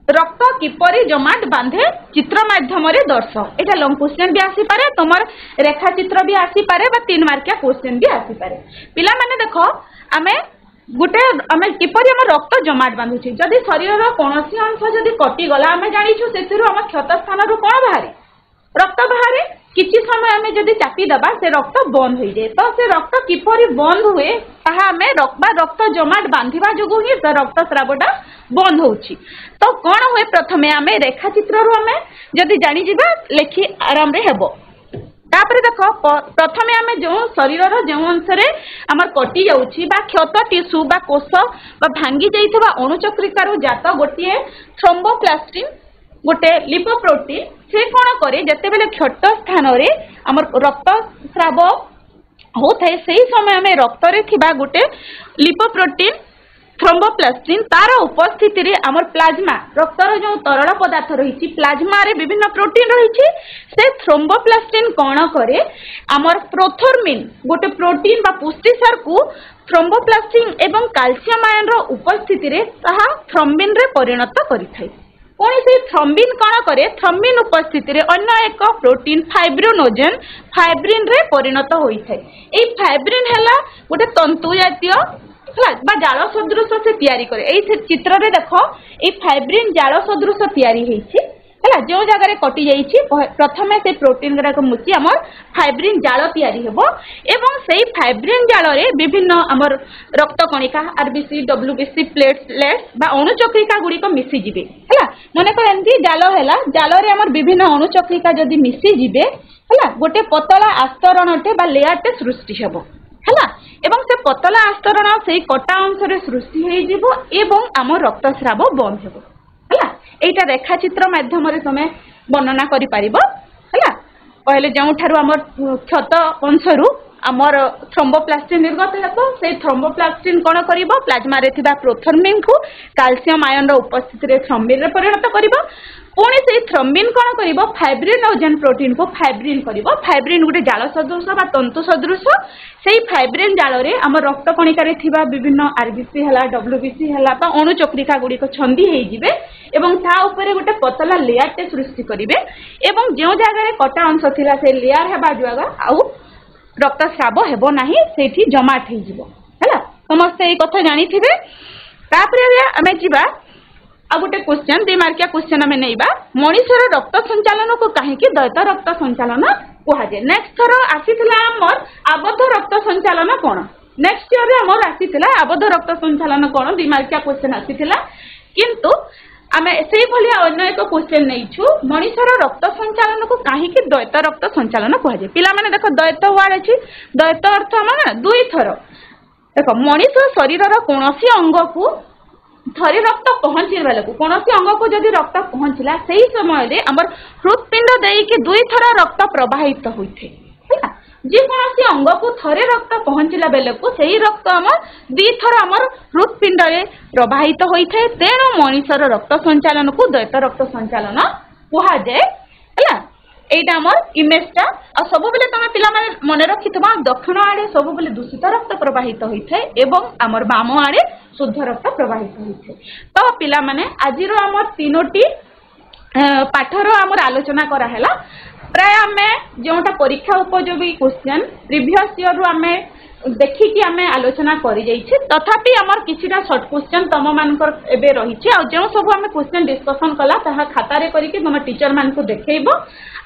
रक्त किपरि जमाट बांधे चित्र माध्यम रे दर्श एटा लॉन्ग क्वेश्चन भी आसी पारे तमर रेखा चित्र भी आसी पारे बा 3 मार्किया क्वेश्चन भी आसी पारे पिला माने देखो आमे गुटे आमे किपरि हम रक्त जमाट बांधुछि जदि शरीर रो कोनोसी अंश जदि कटि गला आमे जानिछु सेथिरु हम क्षत स्थान रो कोन बाहरी रक्त बाहरी किछि समय आमे जदि चापी दबा से रक्त बंद होई जाय तो से रक्त किपरि बंद हुए ताहा आमे रक्त जमाट बांधिबा जोगु ही रक्त स्रावटा बंद होउछि तो कोन हुए प्रथमे आमे रेखा चित्र रो आमे जदि जानि जिबा लेखि आराम रे हेबो तापरे देखो प्रथमे आमे जो शरीर रो जो अंश रे हमर कटि जाउछि बा क्षत टिश्यू बा कोष बा भांगी जाइथबा अणुचक्रिका रो जात गोटिए थ्रोम्बोप्लास्टिन गोटे लिपोप्रोटीन से कौन करे जते बेले क्षत स्थान रे हमर रक्त स्राव होता है सही समय हमें रक्त रे थिबा गोटे लिपोप्रोटीन थ्रोम्बोप्लास्टिन तार उपस्थिति रे हमर प्लाज्मा रक्त रो जो तरल पदार्थ रही प्लाज्मा रे विभिन्न प्रोटीन रही से थ्रोम्बोप्लास्टिन कौन करे हमर प्रोथर्मिन गोटे प्रोटीन बा पुष्टिसार को थ्रोम्बोप्लास्टिन एवं कैल्शियम आयन रो उपस्थिति रे ताहा थ्रोम्बिन रे परिणत करिथाय कोनी से थ्रोम्बिन कौन करे थ्रोम्बिन उपस्थिति रे अन्य एक प्रोटीन फाइब्रिनोजेन फाइब्रिन रे परिणत होई थाय ए फाइब्रिन हला गोटे तंतु जातीय बा जाल सदृश से तैयारी करे ए चित्र रे देखो ए फाइब्रिन जाल सदृश तैयारी हेछि हला जो जगह रे कटि जाइछि प्रथमे से प्रोटीन गुडा मुची हमर फाइब्रिन जाल तैयारी हेबो एवं सेही फाइब्रिन जाल रे विभिन्न हमर रक्त कणिका आरबीसी डब्ल्यूबीसी प्लेटलेट्स बा अणुचक्रिका गुडी को मिसी जिवे हला मने को एंती जाल हैला जाल रे हमर विभिन्न अणुचक्रिका जदी मिसी जिवे हला गोटे पतला आस्तरणटे बा लेयरटे सृष्टि हेबो हला एवं से पतला आस्तरण से कटा अंश रे सृष्टि हे जिवो एवं हमर रक्तस्राव बंद हेबो हला एटा रेखा चित्र माध्यम रे तमे वर्णना करि परिबो हला पहले जो ठारू हमर क्षत अंशरू आमर थ्रोम्बोप्लास्टिन निर्गत हेबो से थ्रोम्बोप्लास्टिन कोन करिवो प्लाज्मा रे थिबा प्रोथर्मिन को कैल्शियम आयन रो उपस्थिति रे थ्रोम्बिन रे परिणत करिवो पुणी से थ्रोम्बिन कोन करिवो फाइब्रिन और जेन प्रोटीन को फाइब्रिन करिवो फाइब्रिन गुटे जाल सदृश बा तंतु सदृश सेही फाइब्रिन जाल रे हमर रक्त कणिका रे थिबा विभिन्न आरबीसी हला डब्ल्यूबीसी हला बा अणु चक्रिका गुडी को छंदी हेई जिवे एवं ता ऊपर गुटे पतला लेयर टे सृष्टि करिवे एवं जे जगह रे कटा अंश थिला से लेयर हेबा जगह आउ रक्तस्राव हेबो नाही सेठी जमाट हेई जिवो हला समस्त ए कथा जानि थिबे तापरे हमें जिबा आ गोटे क्वेश्चन 2 मार्किया क्वेश्चन हमें नैबा मनुष्यर रक्त संचालन को कहीं द्वैत रक्त संचालन कहुए नेक्स्ट थर आसीथिला हमर आबद्ध रक्त संचालन कोन नेक्स्ट ईयर रे हमर आसीथिला आबद्ध रक्त संचालन कोन 2 मार्किया क्वेश्चन आसीथिला किंतु आमे सेही भलिया अन्य एक क्वेश्चन नैछु मनुष्यर रक्त संचालन को कहीं द्वैत रक्त संचालन कहुए पिला माने देखो द्वैत वर्ड अछि द्वैत अर्थ माने दुई थर देखो मनुष्य शरीर रो कोनोसी अंग को थरे रक्त पहुंचे वाला को कोनोसी अंग को जदि रक्त पहुंचला सही समय रे हमर हृदपिंड देई के दुई थर रक्त प्रवाहित होइथे हैना जे कोनोसी अंग को थरे रक्त पहुंचला बेले को सही रक्त हमर दुई थर हमर हृदपिंड रे प्रवाहित होइथे तेनो मनुष्यर रक्त संचालन को द्वैत रक्त संचालन कहा जाय हैला एटा हमर इमेजटा आ सब बेले तमे पिला माने मने रखितबा दक्षिण आड़े सब बेले दूषित रक्त प्रवाहित होइथे एवं हमर बाम आड़े शुद्ध रक्त प्रवाहित होइथे तो पिला माने आजिरो हमर तीनोटी पाठर हमर आलोचना करा हैला प्राय हमें जोटा परीक्षा उपयोगी क्वेश्चन प्रीवियस ईयर रो हमें देखि कि हमें आलोचना करि जाइछि तथापि हमर किछिटा शॉर्ट क्वेश्चन तम मानकर एबे रहिछि आ जो सब हमें क्वेश्चन डिस्कशन कला ताहा खाता रे करि कि तम टीचर मान को देखैबो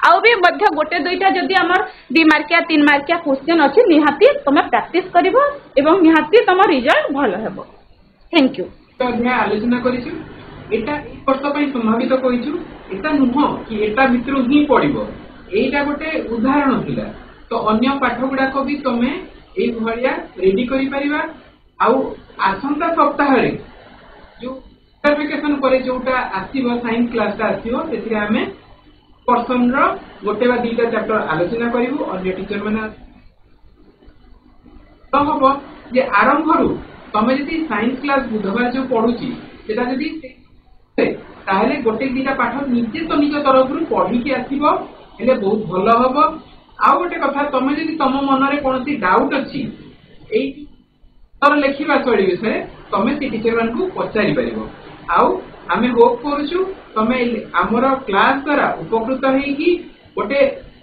आउ भी मध्य गोटे दुईटा जदि हमर 2 मार्किया 3 मार्किया क्वेश्चन अछि निहाती तमे प्रैक्टिस करिवो एवं निहाती तम रिजल्ट भलो हेबो थैंक यू तो अध्याय आलोचना करिछु एटा एक वर्ष पई संभावित कहिछु एटा नुह कि एटा भितरु ही पडिबो एटा गोटे उदाहरण थिला तो अन्य पाठ गुडा को भी तमे ए भलिया रेडी करि परिबा आउ आसंता सप्ताह रे जो सर्टिफिकेशन करे जोटा आसीबो साइंस क्लास ता आसीबो सेति हमें पर्सन रो गोटे बा दीटा चैप्टर आलोचना करिवो अन्य टीचर माने तो हबो जे आरंभ रु तमे जदि साइंस क्लास बुधवार जो पढुची सेटा जदि ताहले गोटे दीटा पाठ निजे तो निज तरफ रु पढी के आसीबो हेले बहुत भलो हबो आउ गोटे कथा तमे जदि तम मन रे कोनोसी डाउट अछि एई तर लेखिबा शैली विषय तमे से टीचर मान को पचारि परिबो आउ आमे होप करूछु तमे हमर क्लास द्वारा उपकृत हेई कि गोटे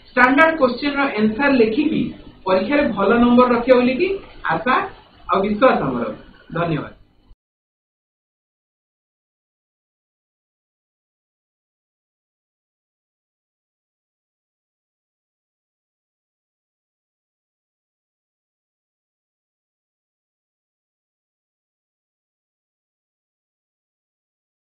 स्टैंडर्ड क्वेश्चन रो आंसर लेखि कि परीक्षा रे भलो नंबर रखियो बोली कि आशा और विश्वास हमर धन्यवाद।